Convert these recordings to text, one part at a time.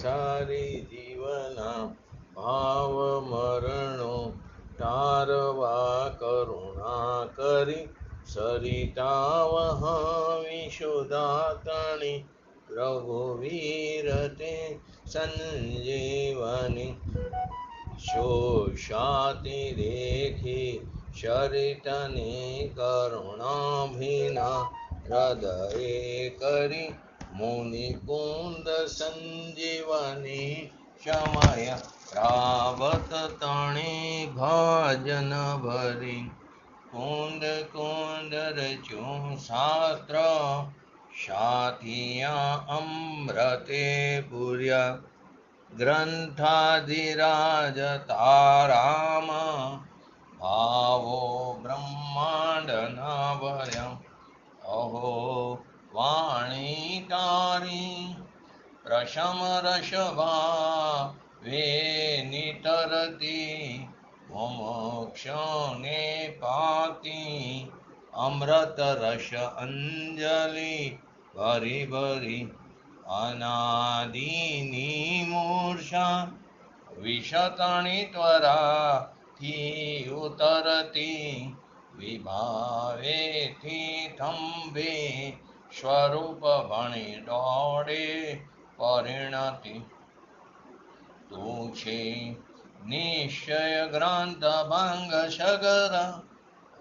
સારી જીવના ભાવ મરણો તારવા કરુણા કરી સરિતા વહાવી સુધાતણી રઘુવીર તે સંજીવની શોષાતિ રેખી શરિતની કરુણાભિના હૃદયે કરી મુનિ કુંદ સંજીવની સમય પ્રાવત તણી ભજન ભરી કુંદ કુંદ રચ્યું શાસ્ત્ર સાથિયા અમૃતે પૂર્યા ગ્રંથાધિરાજ તારામ ભાવો બ્રહ્માંડના ભર્યા અહો વાણી તારી પ્રશમ રસભા વે નિતરતી મોક્ષને પાતી અમૃત રસ અંજલિ ભરી ભરી અનાદિની મૂર્છા વિષતણી ત્વરાથી ઉતરતી વિભાવેથી થંભે સ્વરૂપ ભણી દોડે પરિણતિ તું છે નિશ્ચય ગ્રંથ ભંગ સગર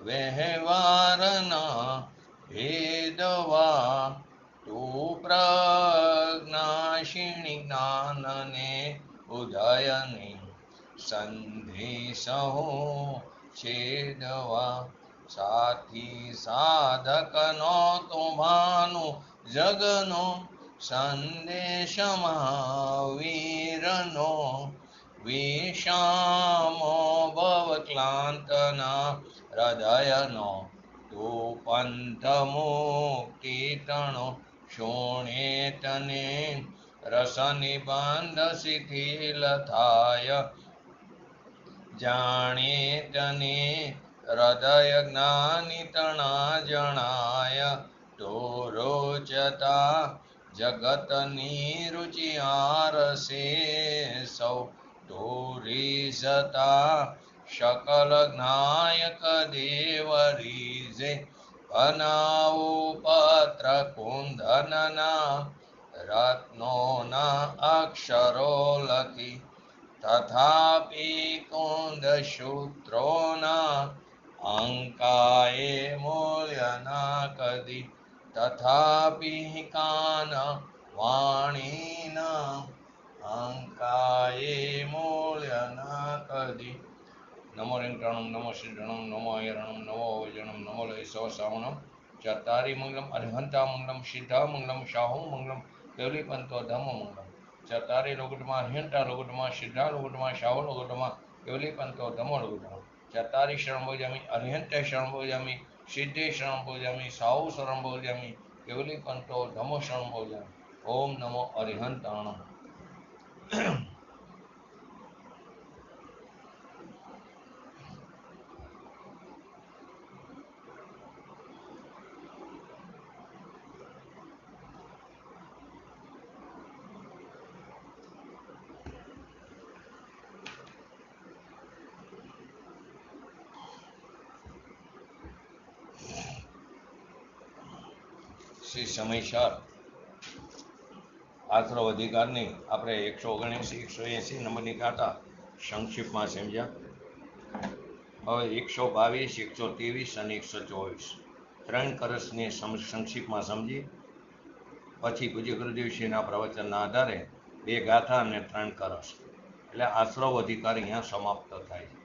વ્યવહારના ભેદવા તું પ્રજ્ઞાશીણી જ્ઞાનને ઉદયની સંદેશો છેદવા સાથી સાધકનો તુમ્હાનું જગનો સંદેશમાં વીરનો વિષામો ભવ ક્લાંતના હૃદયનો તું પંથ મુક્તિ તણો શોણે તને રસ નિબંધ શિથિલ થાય જાણે તને હૃદય જ્ઞાની તણા જણાય તો રોચતા જગતની રુચિ આરસે સૌ તો રીઝતા શકલ જ્ઞાયક દેવ રીઝે બનાવો પત્ર કુંદનના રત્નોના અક્ષરો લખી તથાપી કુંદ સૂત્રોના અંકાએ મૂલ્યના કદી તથાપી કાન વાણીના અંકાએ મૂલ્યના કદી નમો રિંકણમ નમો સિદ્ધણમ નમો અયરણમ નમો વૈજણમ નમો લયસો સાવણમ ચતારી મંગલમ અરિહંતા મંગલમ સિદ્ધા મંગલમ શાહુ મંગલમ કેવલી પંતો ધમ્મ મંગલમ ચતારી લોગુટમાં અરિહંતા લોગુટમાં સિદ્ધા લોગુટમાં શાહુ લોગુટમાં કેવલી પંતો ધમ્મો લોગુટમાં ચતારી શરણ ભોજામી અરિહંતે શરણ ભોજામી સિદ્ધે શરણ ભોજામી સાહુ શરણ ભોજામી કેવલી પંતો ધમ્મો શરણ ભોજામી ઓમ નમો અરિહંતાણમ શ્રી સમયસર આશ્રવ અધિકારની આપણે 179 180 નંબરની ગાથા સંક્ષિપ્તમાં સમજ્યા. હવે 122 123 અને 124 ત્રણ કરસને સંક્ષિપ્તમાં સમજી પછી પૂજ્ય ગુરુદેવશ્રીના પ્રવચનના આધારે 2 ગાથા અને 3 કરસ એટલે આશ્રવ અધિકાર અહીંયા સમાપ્ત થાય છે.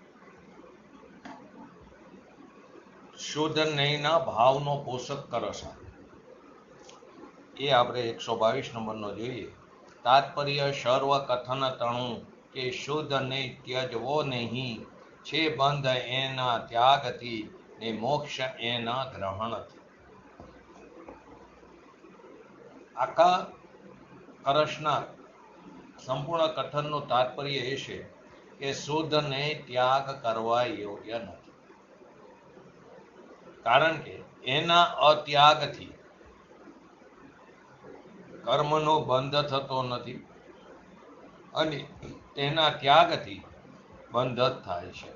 શુદ્ધ નયના ભાવનો પોષક કરસ એ આપણે 122 નંબરનો જોઈએ. તાત્પર્ય સર્વ કથન તણું કે શુદ્ધ ને ત્યજવો નહીં છે બંધ એના ત્યાગથી ને મોક્ષ એના ગ્રહણથી. આખા કરસના સંપૂર્ણ કથનનું તાત્પર્ય એ છે કે શુદ્ધને ત્યાગ કરવા યોગ્ય નથી, કારણ કે એના અત્યાગથી કર્મનો બંધ થતો નથી અને તેના ત્યાગથી બંધ જ થાય છે.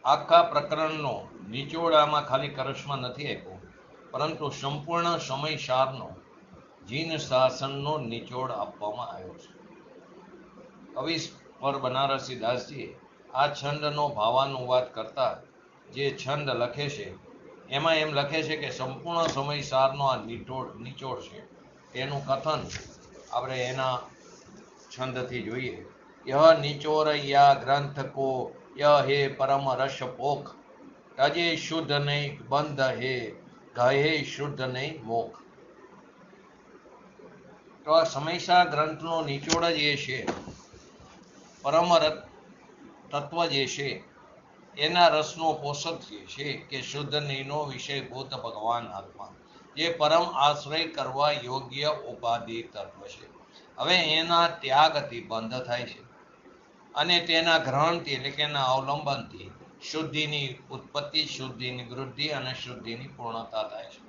આખા પ્રકરણનો નિચોડ આમાં ખાલી કરશમાં નથી આપ્યો, પરંતુ સંપૂર્ણ સમયસારનો જીન શાસનનો નિચોડ આપવામાં આવ્યો છે. કવિ પર બનારસી દાસજીએ આ છંદનો ભાવાનુવાદ કરતા જે છંદ લખે છે એમાં એમ લખે છે કે સંપૂર્ણ સમયસારનો આ નિચોડ છે. તેનું કથન આપણે એના છંદથી જોઈએ. યહ નિચોરૈયા ગ્રંથ કો યહ હે પરમ રસ પોખ, તજે શુદ્ધ નહીં બંધ હે કહે શુદ્ધ નહીં મોખ. તો આ સમયસા ગ્રંથનો નિચોડ જ એ છે, પરમ તત્વ જે છે એના રસનો પોષક જે છે કે શુદ્ધ નહીંનો વિષયભૂત ભગવાન આત્મા, જે પરમ આશ્રય કરવા યોગ્ય ઉપાધિ તત્વ છે. હવે એના ત્યાગથી બંધ થાય છે અને તેના ગ્રહણથી એટલે કે એના અવલંબનથી શુદ્ધિની ઉત્પત્તિ, શુદ્ધિની વૃદ્ધિ અને શુદ્ધિની પૂર્ણતા થાય છે.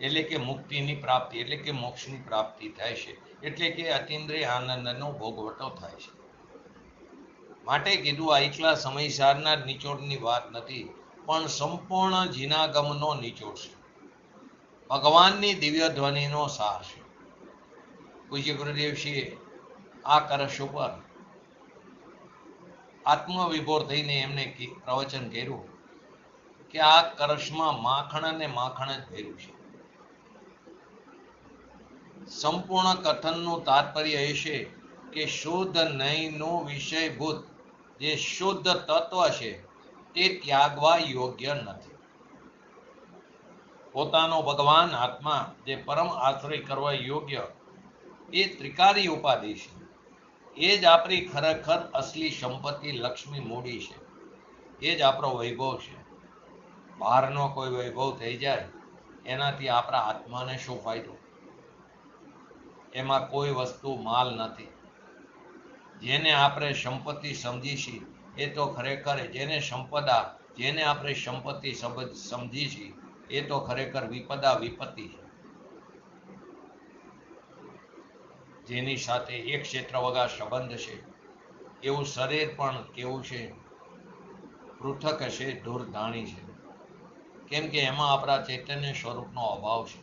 એટલે કે મુક્તિની પ્રાપ્તિ એટલે કે મોક્ષની પ્રાપ્તિ થાય છે. એટલે કે અતિન્દ્રિય આનંદનો ભોગવટો થાય છે. માટે કીધું આ એકલા સમયસારના નિચોડની વાત નથી, પણ સંપૂર્ણ જીનાગમનો નિચોડ છે. ભગવાનની દિવ્ય ધ્વનિનો સાર છે. પૂજ્ય ગુરુદેવશ્રીએ આ કરશ ઉપર આત્મવિભોર થઈને એમને પ્રવચન કર્યું કે આ કરશમાં માખણ અને માખણ જ ભર્યું છે. સંપૂર્ણ કથનનું તાત્પર્ય એ છે કે શુદ્ધ નહીંનું વિષયભૂત જે શુદ્ધ તત્વ છે તે ત્યાગવા યોગ્ય નથી. પોતાનો ભગવાન આત્મા જે પરમ આશ્રય કરવા યોગ્ય એ ત્રિકારી ઉપાધિ છે. એ જ આપણી ખરેખર અસલી સંપત્તિ, લક્ષ્મી મૂડી છે. એ જ આપણો વૈભવ છે. બહારનો કોઈ વૈભવ થઈ જાય એનાથી આપણા આત્માને શું ફાયદો? એમાં કોઈ વસ્તુ માલ નથી. જેને આપણે સંપત્તિ સમજી છીએ એ તો ખરેખર જેને આપણે સંપત્તિ સમજી છીએ એ તો ખરેખર વિપદા વિપત્તિ છે. જેની સાથે એક ક્ષેત્ર વગા સંબંધ છે એવું શરીર પણ કેવું છે? પૃથક છે, દૂરધાણી છે. કેમ કે એમાં આપણા ચૈતન્ય સ્વરૂપનો અભાવ છે.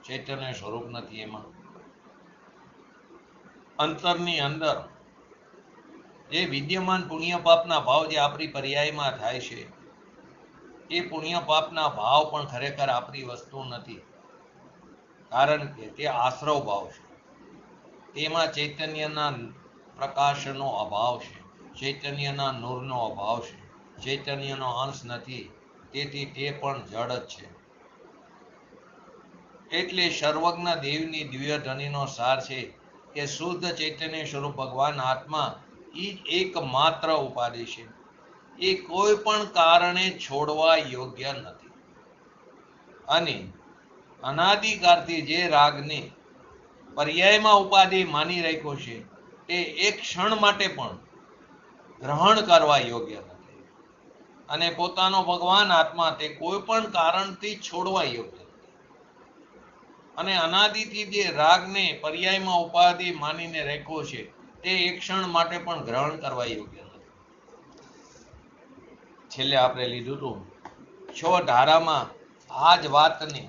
ચૈતન્ય સ્વરૂપ નથી એમાં. અંતરની અંદર જે વિદ્યમાન પુણ્ય પાપના ભાવ જે આપણી પર્યાયમાં થાય છે એ પુણ્ય પાપના ભાવ પણ ખરેખર આપણી વસ્તુ નથી. કારણ કે તે આશ્રવ ભાવ છે. તેમાં ચૈતન્યના પ્રકાશનો અભાવ છે, ચૈતન્યના નૂરનો અભાવ છે, ચૈતન્યનો અંશ નથી. તેથી તે પણ જડ જ છે. એટલે સર્વજ્ઞ દેવની દિવ્ય ધ્વનિનો સાર છે કે શુદ્ધ ચૈતન્ય સ્વરૂપ ભગવાન આત્મા એ જ એકમાત્ર ઉપાધિ છે. એ કોઈ પણ કારણે છોડવા યોગ્ય નથી. અને અનાદિકાળથી જે રાગને પર્યાયમાં ઉપાધિ માની રાખ્યો છે તે એક ક્ષણ માટે પણ ગ્રહણ કરવા યોગ્ય નથી. અને પોતાનો ભગવાન આત્મા તે કોઈ પણ કારણથી છોડવા યોગ્ય નથી. અને અનાદિથી જે રાગને પર્યાયમાં ઉપાધિ માનીને રાખ્યો છે તે એક ક્ષણ માટે પણ ગ્રહણ કરવા યોગ્ય નથી. છેલ્લે આપણે લીધું હતું 6 ધારામાં આ જ વાતને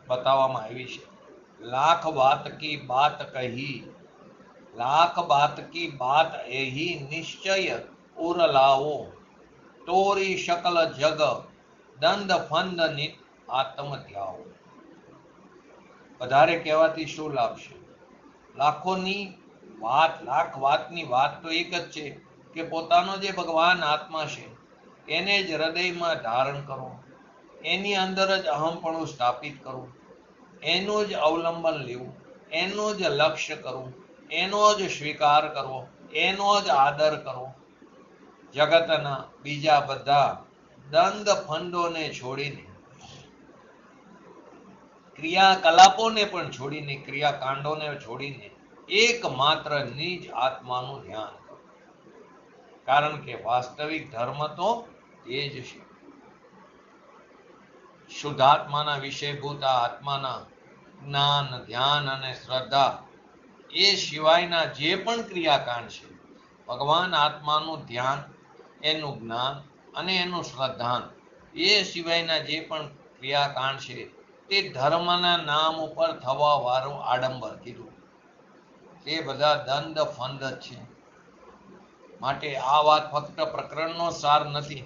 બતાવવામાં આવી છે. લાખ બાત કી બાત કહી, લાખ બાત કી બાત એહી નિશ્ચય ઉર લાવો, તોરી શકલ જગ દંડ ફંદ નિત આત્મ ત્યાવો. વધારે કહેવાથી શું લાભ છે? લાખોની વાત, લાખ વાતની વાત તો એક જ છે કે પોતાનો જે ભગવાન આત્મા છે એને જ હૃદયમાં ધારણ કરો, એની અંદર જ અહમપણું સ્થાપિત કરવું, એનું જ અવલંબન લેવું, એનું જ લક્ષ્ય કરવું, એનો જ સ્વીકાર કરવો, એનો જ આદર કરવો. જગતના બીજા બધા દંડ ફંદોને છોડીને, ક્રિયાકલાપોને પણ છોડીને, ક્રિયાકાંડોને છોડીને એકમાત્ર નિજ આત્માનું ધ્યાન કરો. કારણ કે વાસ્તવિક ધર્મ તો તે જ છે. શુદ્ધાત્માના વિષયભૂત આત્માના જ્ઞાન, ધ્યાન અને શ્રદ્ધા એ સિવાયના જે પણ ક્રિયાકાંડ છે, ભગવાન આત્માનું ધ્યાન, એનું જ્ઞાન અને એનું શ્રદ્ધાન, એ સિવાયના જે પણ ક્રિયાકાંડ છે તે ધર્મના નામ ઉપર થવા વાળું આડંબર કીધું. તે બધા દંડ ફંદ જ છે. માટે આ વાત ફક્ત પ્રકરણનો સાર નથી,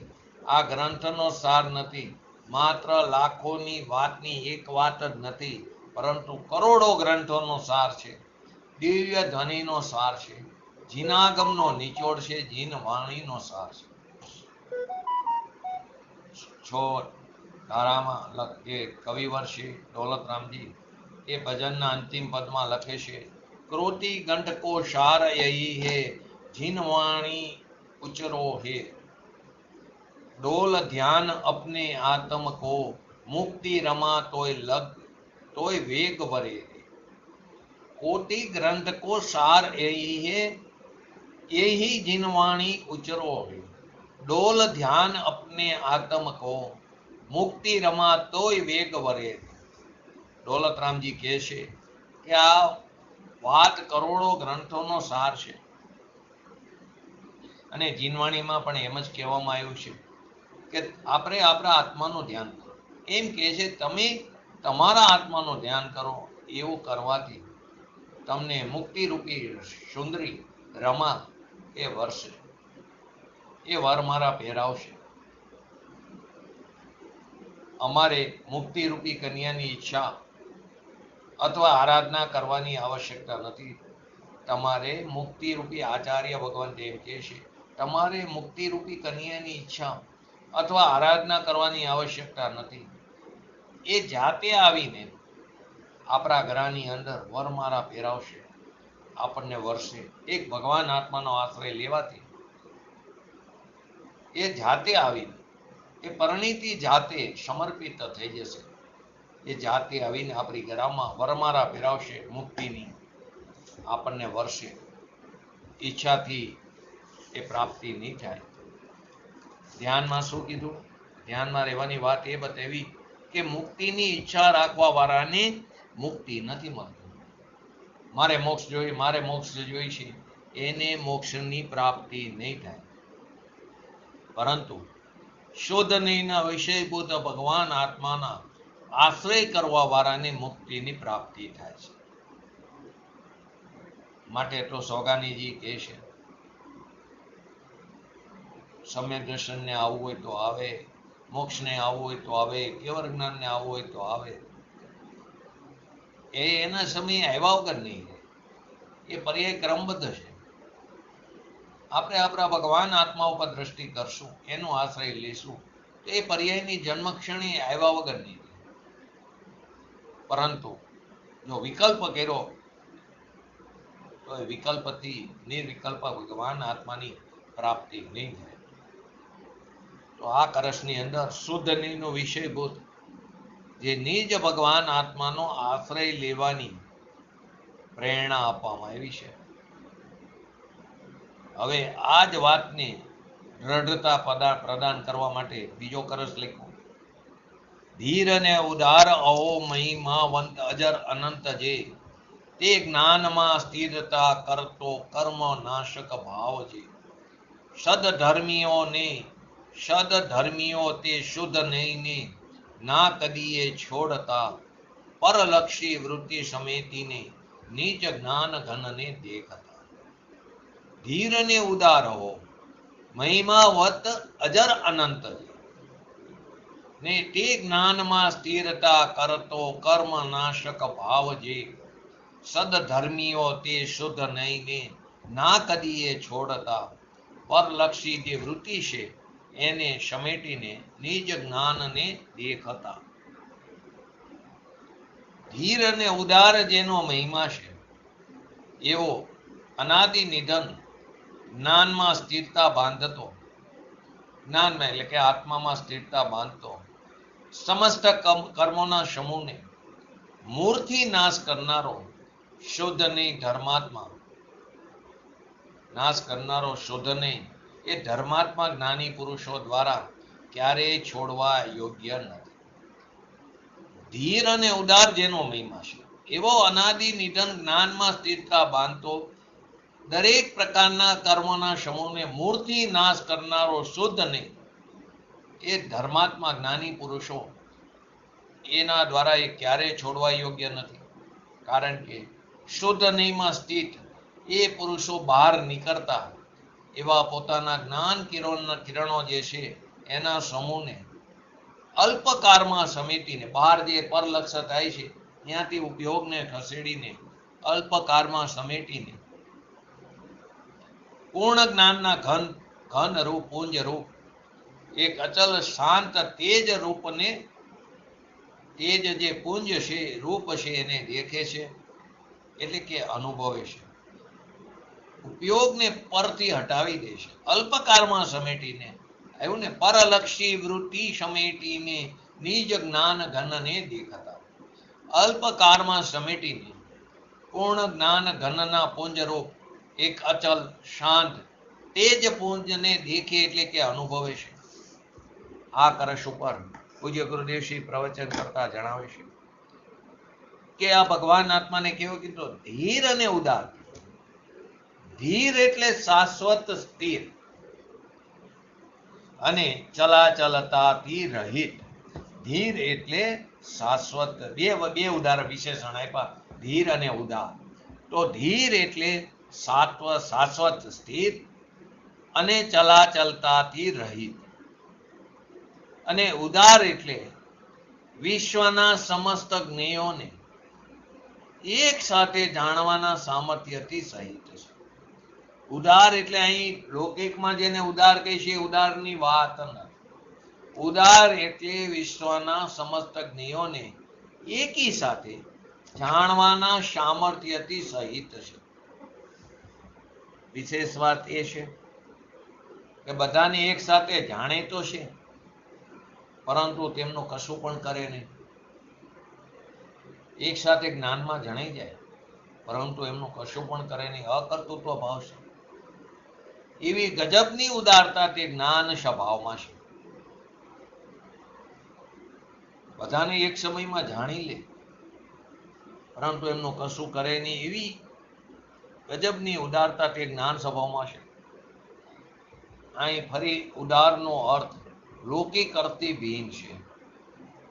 આ ગ્રંથનો સાર નથી, માત્ર લાખોની વાતની એક વાત જ નથી, પરંતુ કરોડો ગ્રંથોનો સાર છે, દિવ્ય ધ્વનિનો સાર છે, જીનાગમનો નિચોડ છે, જીન વાણીનો સાર છે. છોડ ધારામાં જે કવિવર છે દૌલતરામજી, એ ભજનના અંતિમ પદમાં લખે છે, ક્રોતિ ગંઠ કો સાર યહી હે, જીનવાણી ઉચરો હે, ડોલ ધ્યાન અપને આત્મ કો, મુક્તિ रमा तोय वेग वरे, कोटि ग्रंथ को सार यही है, यही जिनवाणी उचरो है, डोल ध्यान अपने आत्म को, मुक्ति रमा तोय वेग वरे. દૌલતરામજી કહે છે કે આ વાત કરોડો ગ્રંથોનો સાર છે, અને જીનવાણીમાં પણ એમ જ કહેવામાં આવ્યું છે કે આપણે આપણા આત્માનું ધ્યાન કરો. એમ કહે છે તમે તમારા આત્માનું ધ્યાન કરો, એવું કરવાથી તમને મુક્તિ રૂપી સુંદરી રમા એ વરસે, એ વર મારા પહેરાવશે. અમારે મુક્તિ રૂપી કન્યાની ઈચ્છા અથવા આરાધના કરવાની આવશ્યકતા નથી. તમારે મુક્તિ રૂપી આચાર્ય ભગવાન એમ કહે છે, તમારે મુક્તિ રૂપી કન્યાની ઈચ્છા અથવા આરાધના કરવાની આવશ્યકતા નથી. એ જાતે આવીને આપણા ઘરની અંદર વરમાળા પહેરાવશે, આપણને વરસે. એક ભગવાન આત્માનો આશ્રય લેવાથી એ જાતે આવીને, એ પરિણીતિ જાતે સમર્પિત થઈ જશે. એ જાતે આવીને આપણી ગળામાં વરમાળા પહેરાવશે મુક્તિની, આપણને વરસે. ઈચ્છાથી એ પ્રાપ્તિ નહીં થાય. ધ્યાનમાં શું કીધું? ધ્યાનમાં રહેવાની વાત એ બતાવી કે મુક્તિની ઈચ્છા રાખવા વાળાને મુક્તિ નથી મળતી. મારે મોક્ષ જોઈ, મારે મોક્ષ જોઈ છે, એને મોક્ષની પ્રાપ્તિ નહીં થાય. પરંતુ શુદ્ધ નહીંના વિષયભૂત ભગવાન આત્માના આશ્રય કરવા વાળાને મુક્તિની પ્રાપ્તિ થાય છે. માટે તો સોગાનીજી કહે છે, સમ્યક દર્શનને આવવું હોય તો આવે, મોક્ષને આવવું હોય તો આવે, કેવળ જ્ઞાનને આવવું હોય તો આવે. એ એના સમયે આવ્યા વગર નહીં રહે. એ પર્યાય ક્રમબદ્ધ છે. આપણે આપણા ભગવાન આત્મા ઉપર દ્રષ્ટિ કરશું, એનો આશ્રય લેશું, તો એ પર્યાયની જન્મ ક્ષણે આવ્યા વગર નહીં રહે. પરંતુ જો વિકલ્પ કર્યો તો એ વિકલ્પથી નિર્વિકલ્પ ભગવાન આત્માની પ્રાપ્તિ નહીં થાય. તો આ કળશની અંદર શુદ્ધ નિર્નો વિષયભૂત જે નિજ ભગવાન આત્માનો આશ્રય લેવાની પ્રેરણા આપવામાં આવી છે. હવે આ જ વાતને દ્રઢતા પ્રદાન કરવા માટે બીજો કળશ લખ્યો, ધીર અને ઉદાર અહો મહિમાવંત અજર અનંત જે, તે જ્ઞાનમાં સ્થિરતા કરતો કર્મ નાશક ભાવ છે. સદધર્મીઓ તે શુદ્ધ નહીંને ના કદીએ છોડતા, પરલક્ષી વૃત્તિ સમેતીને નીચ જ્ઞાન ઘનને દેખતા. ધીર ને ઉદાર હો, મહિમાવત અજર અનંત ને તે જ્ઞાનમાં સ્થિરતા કરતો કર્મ નાશક ભાવ જે. સદધર્મીઓ તે શુદ્ધ નહીંને ના કદીએ છોડતા, પરલક્ષી જે વૃત્તિ છે એને સમેટીને નિજ જ્ઞાનને દેખતા. ધીર અને ઉદાર જેનો મહિમા છે, એવો અનાદિ નિધન જ્ઞાનમાં સ્થિરતા બાંધતો, જ્ઞાનમાં એટલે કે આત્મામાં સ્થિરતા બાંધતો, સમસ્ત કર્મોના સમૂહને મૂળથી નાશ કરનારો શુદ્ધ નહીં ધર્માત્મા, નાશ કરનારો શુદ્ધ નહીં એ ધર્માત્મા જ્ઞાની પુરુષો દ્વારા ક્યારેય છોડવા યોગ્ય નથી. ધીર અને ઉદાર જેનો મહિમા છે, એવો અનાદિ નિધન જ્ઞાનમાં સ્થિરતા બાંધતો દરેક પ્રકારના કર્મના સમૂહને મૂળથી નાશ કરનારો શુદ્ધ નહીં એ ધર્માત્મા જ્ઞાની પુરુષો એના દ્વારા એ ક્યારેય છોડવા યોગ્ય નથી. કારણ કે શુદ્ધ નિયમમાં સ્થિત એ પુરુષો બહાર નીકળતા એવા પોતાના જ્ઞાન કિરણો જે છે એના સમૂહને અલ્પકાળમાં સમેટીને બહાર જે પરલક્ષ્ય થાય છે ત્યાંથી ઉપયોગને ખસેડીને અલ્પકાળમાં સમેટીને પૂર્ણ જ્ઞાનના ઘન રૂપ પુંજ રૂપ એક અચલ શાંત તેજ રૂપને તેજ જે પુંજ છે રૂપ છે એને દેખે છે એટલે કે અનુભવે છે. ઉપયોગને પરથી હટાવી દે છે. અલ્પકાળમાં સમેટીને એવું ને પરલક્ષી વૃત્તિ સમેટીને નિજ જ્ઞાન ઘનને દેખાતા અલ્પકાળમાં સમેટીને પૂર્ણ જ્ઞાન ઘનના પુંજરૂપ એક અચલ શાંત તેજ પુંજને દેખે એટલે કે અનુભવે છે. આ કરશ ઉપર પૂજ્ય ગુરુદેવશ્રી પ્રવચન કરતા જણાવે છે કે આ ભગવાન આત્માને કેવો કીધો? ધીર અને ઉદાર. ધીર એટલે શાશ્વત સ્થિર અને ચલાચલતાથી રહિત. ધીર એટલે શાશ્વત. બે ઉદાર વિશેષણ આપ્યા, ધીર અને ઉદાર. તો ધીર એટલે શાશ્વત સ્થિર અને ચલાચલતાથી રહિત, અને ઉદાર એટલે વિશ્વના સમસ્ત જ્ઞેયોને એક સાથે જાણવાના સામર્થ્યથી સહિત છે. ઉદાર એટલે અહીં લૌકિકમાં જેને ઉદાર કહે છે ઉદારની વાત નથી. ઉદાર એટલે વિશ્વના સમસ્ત જ્ઞેયોને એકી સાથે જાણવાના સામર્થ્યથી સહિત છે. વિશેષ વાત એ છે કે બધાને એક સાથે જાણે તો છે પરંતુ તેમનું કશું પણ કરે નહીં. એક સાથે જ્ઞાનમાં જણાઈ જાય પરંતુ એમનું કશું પણ કરે નહીં. અકર્તૃત્વ ભાવ છે. એવી ગજબની ઉદારતા તે જ્ઞાન સ્વભાવમાં છે. બધાને એક સમયમાં જાણી લે પરંતુ એમનું કશું કરે નહીં. એવી ગજબની ઉદારતા તે જ્ઞાન સ્વભાવમાં છે. અહીં ફરી ઉદારનો અર્થ લૌકિક અર્થથી ભિન્ન છે.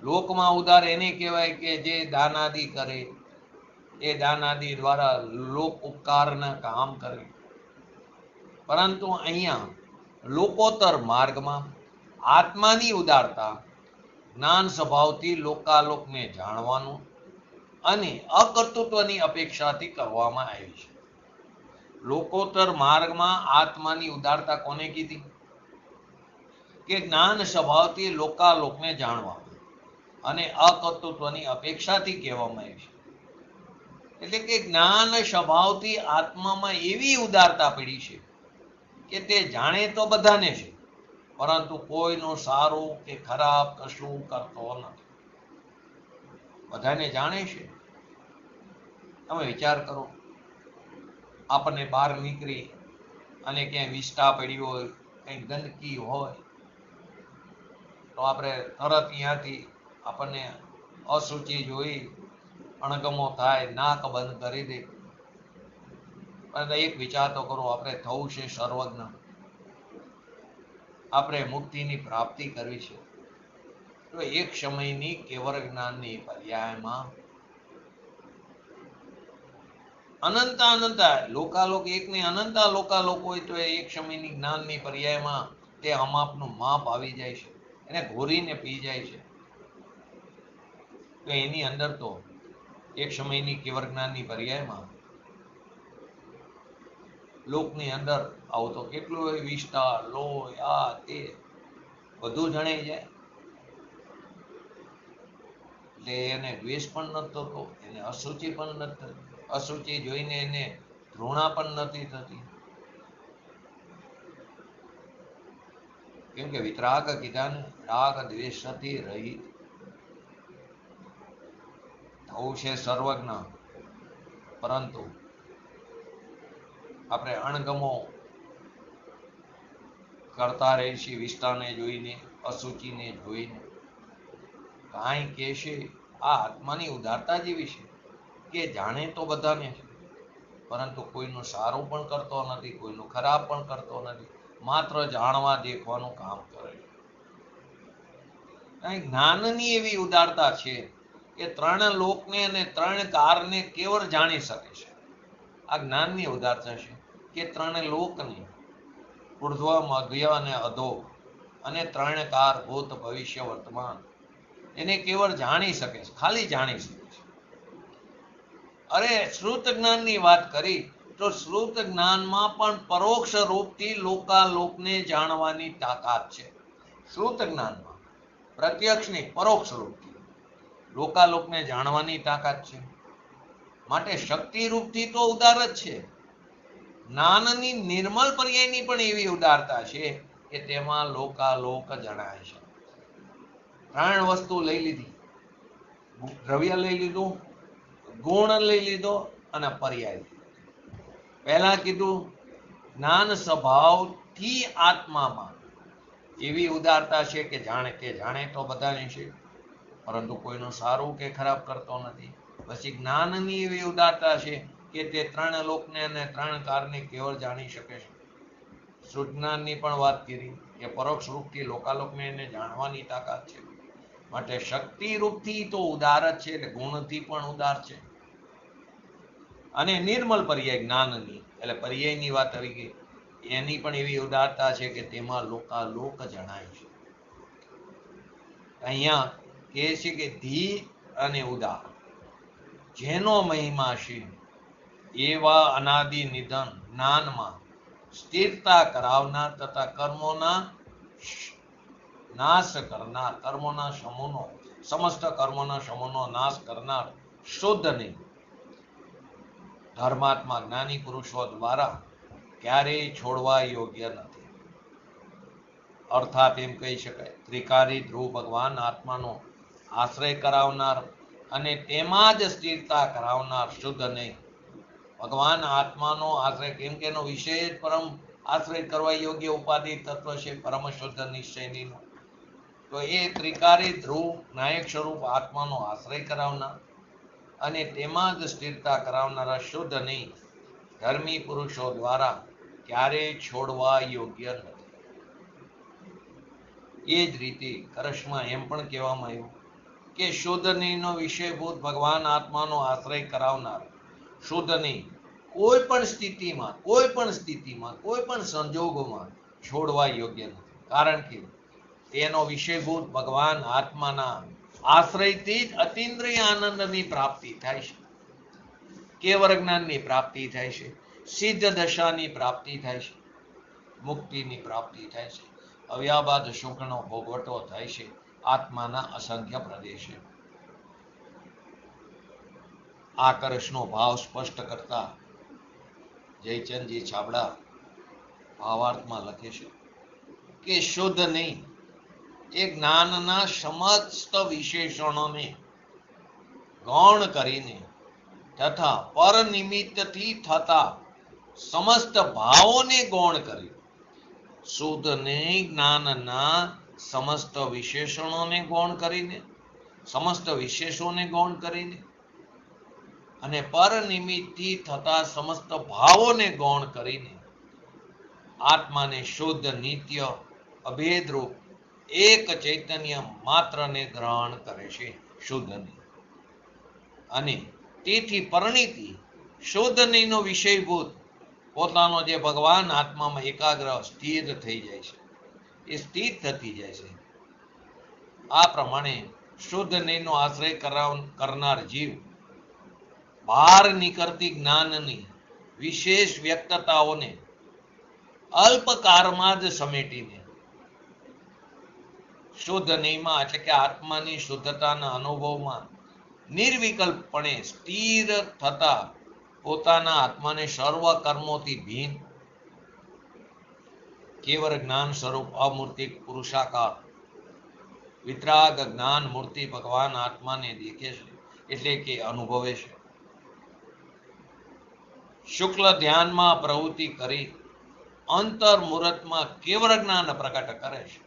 લોકમાં ઉદાર એને કહેવાય કે જે દાનાદિ કરે, એ દાનાદિ દ્વારા લોક ઉપકારના કામ કરે. પરંતુ અહીંયા લોકોત્તર માર્ગમાં આત્માની ઉદારતા જ્ઞાન સ્વભાવથી લોકાલોકને જાણવાનું અને અકર્તૃત્વની અપેક્ષાથી કરવામાં આવી છે. લોકોત્તર માર્ગમાં આત્માની ઉદારતા કોને કીધી? કે જ્ઞાન સ્વભાવથી લોકાલોકને જાણવા અને અકર્તૃત્વની અપેક્ષાથી કહેવામાં આવી છે. એટલે કે જ્ઞાન સ્વભાવથી આત્મામાં એવી ઉદારતા પડી છે કે તે જાણે તો બધાને છે પરંતુ કોઈનું સારું કે ખરાબ કશું કરતો નથી. બધાને જાણે છે. તમે વિચાર કરો, આપણને બહાર નીકળી અને ક્યાંય વિષ્ટા પડી હોય, કંઈ ગંદકી હોય તો આપણે તરત ત્યાંથી આપણને અશુચિ જોઈ અણગમો થાય, નાક બંધ કરી દે. પરંતુ એક વિચાર તો કરો, આપણે થવું છે સર્વજ્ઞ, આપણે મુક્તિની પ્રાપ્તિ કરવી છે. તો એક સમયની કેવળ જ્ઞાનની પર્યાયમાં અનંત લોકાલોક એકને અનંત લોકાલોક હોય તો એક સમયની જ્ઞાનની પર્યાયમાં તે અમાપનું માપ આવી જાય છે, એને ઘોરીને પી જાય છે. તો એની અંદર તો એક સમયની કેવળ જ્ઞાનની પર્યાયમાં લોકની અંદર આવું તો કેટલું હોય, વિષ્ટા, લોહી, આ તે બધું જણાઈ જાય. એટલે એને દ્વેષ પણ નથી થતો, એને અશુચિ પણ નથી થતી. અશુચિ જોઈને એને ઘૃણા પણ નથી થતી. કેમ કે વિતરાગ કીધા ને, રાગ દ્વેષથી રહિત થવું છે સર્વજ્ઞ. પરંતુ આપણે અણગમો કરતા રહીએ છીએ વિષ્ટાને જોઈને, અશુચિને જોઈને. કાંઈ કહેશે આ આત્માની ઉદારતા જેવી છે કે જાણે તો બધાને છે, પરંતુ કોઈનું સારું પણ કરતો નથી, કોઈનું ખરાબ પણ કરતો નથી, માત્ર જાણવા દેખવાનું કામ કરે છે. જ્ઞાનની એવી ઉદારતા છે કે ત્રણ લોકને અને ત્રણ કારને કેવળ જાણી શકે છે. આ જ્ઞાનની ઉદારતા છે કે ત્રણ લોકને, ઉર્ધ્વ, મધ્ય અને અધો, અને ત્રણ કાર, ભૂત, ભવિષ્ય, વર્તમાન, એને કેવળ જાણી શકે છે, ખાલી જાણી શકે છે. અરે શ્રુત જ્ઞાનની વાત કરી તો શ્રુત જ્ઞાનમાં પણ પરોક્ષ રૂપથી લોકાલોકને જાણવાની તાકાત છે. શ્રુત જ્ઞાનમાં પ્રત્યક્ષ નહીં, પરોક્ષ રૂપથી લોકાલોકને જાણવાની તાકાત છે. માટે શક્તિ રૂપથી તો ઉદાર જ છે. જ્ઞાનની નિર્મલ પર્યાયની પણ એવી ઉદારતા છે કે તેમાં લોકાલોક જણાય છે. ત્રણ વસ્તુ લઈ લીધી, દ્રવ્ય લઈ લીધું, ગુણ લઈ લીધો અને પર્યાય. પહેલા કીધું જ્ઞાન સ્વભાવથી આત્મામાં એવી ઉદારતા છે કે જાણે તો બધાને છે, પરંતુ કોઈનું સારું કે ખરાબ કરતો નથી. પછી જ્ઞાનની એવી ઉદારતા છે કે તે ત્રણ લોકને અને ત્રણ કારને કેવળ જાણી શકે છે. શુદ્ધ પણ વાત કરી કે પરોક્ષ રૂપથી લોકાલોકને એને જાણવાની તાકાત છે. માટે શક્તિ રૂપથી તો ઉદાર જ છે, એટલે ગુણથી પણ ઉદાર છે. અને નિર્મલ પર્યાય જ્ઞાનની, એટલે પર્યાયની વાત આવી ગઈ, એની પણ એવી ઉદારતા છે કે તેમાં લોકાલોક જણાય છે. અહીંયા કહે છે કે ધી અને ઉદાર, જેનો મહિમા છે એવા અનાદિ નિધન જ્ઞાનમાં સ્થિરતા કરાવનાર તથા કર્મોના નાશ કરનાર, કર્મોના સમૂહનો, સમસ્ત કર્મોના સમૂહનો નાશ કરનાર શુદ્ધ નહીં ધર્માત્મા જ્ઞાની પુરુષો દ્વારા ક્યારેય છોડવા યોગ્ય નથી. અર્થાત એમ કહી શકાય, ત્રિકારી ધ્રુવ ભગવાન આત્માનો આશ્રય કરાવનાર અને તેમાં જ સ્થિરતા કરાવનાર શુદ્ધ નહીં. ભગવાન આત્માનો આશ્રય, કેમ કે એનો વિષય જ પરમ આશ્રય કરવા યોગ્ય ઉપાધિ તત્વ છે, પરમ શુદ્ધ નિશ્ચયનીનો. તો એ ત્રિકારી ધ્રુવ નાયક સ્વરૂપ આત્માનો આશ્રય કરાવનાર અને તેમાં જ સ્થિરતા કરાવનારા શુદ્ધ નહીં ધર્મી પુરુષો દ્વારા ક્યારેય છોડવા યોગ્ય નથી. એ જ રીતે કરશમાં એમ પણ કહેવામાં આવ્યું કે શુદ્ધ નહીંનો વિષયભૂત ભગવાન આત્માનો આશ્રય કરાવનાર શુદ્ધ નહીં કોઈ પણ સ્થિતિમાં, કોઈ પણ સંજોગોમાં છોડવા યોગ્ય નથી. કારણ કે તેનો વિષયભૂત ભગવાન આત્માના આશ્રયથી જ અતિન્દ્રિય આનંદની પ્રાપ્તિ થાય છે, કેવળ જ્ઞાનની પ્રાપ્તિ થાય છે, સિદ્ધ દશાની પ્રાપ્તિ થાય છે, મુક્તિની પ્રાપ્તિ થાય છે, અવ્યાબાદ સુખનો ભોગવટો થાય છે આત્માના અસંખ્ય પ્રદેશે. આકર્ષનો ભાવ સ્પષ્ટ કરતા જયચંદજી છાબડા ભાવાર્થમાં લખે છે કે શુદ્ધ નહીં એ જ્ઞાનના સમસ્ત વિશેષણોને ગૌણ કરીને તથા પર નિમિત્તથી થતા સમસ્ત ભાવોને ગૌણ કરી, શુદ્ધ નહીં જ્ઞાનના સમસ્ત વિશેષણોને ગૌણ કરીને, સમસ્ત વિશેષોને ગૌણ કરીને અને પર નિમિત્તથી થતા સમસ્ત ભાવોને ગૌણ કરીને આત્માને શુદ્ધ, નિત્ય, અભેદરૂપ એક ચૈતન્ય માત્રને ગ્રહણ કરે છે, શુદ્ધ નહીં. અને તેથી પરિણીતિ શુદ્ધ નહીંનો વિષયભૂત પોતાનો જે ભગવાન આત્મામાં એકાગ્ર સ્થિર થઈ જાય છે, એ સ્થિર થતી જાય છે. આ પ્રમાણે શુદ્ધ નહીંનો આશ્રય કરનાર જીવ બહાર નીકળતી જ્ઞાનની વિશેષ વ્યક્તતાઓને અલ્પકાળમાં જ સમેટીને શુદ્ધ નિયમમાં, એટલે કે આત્માની શુદ્ધતાના અનુભવમાં નિર્વિકલ્પપણે સ્થિર થતા પોતાના આત્માને સર્વ કર્મોથી ભીન કેવળ જ્ઞાન સ્વરૂપ અમૂર્તિક પુરુષાકાર વિતરાગ જ્ઞાન મૂર્તિ ભગવાન આત્માને દેખે છે, એટલે કે અનુભવે છે. શુક્લ ધ્યાનમાં પ્રવૃત્તિ કરી અંતર મુહૂર્તમાં કેવળ જ્ઞાન પ્રકટ કરે છે.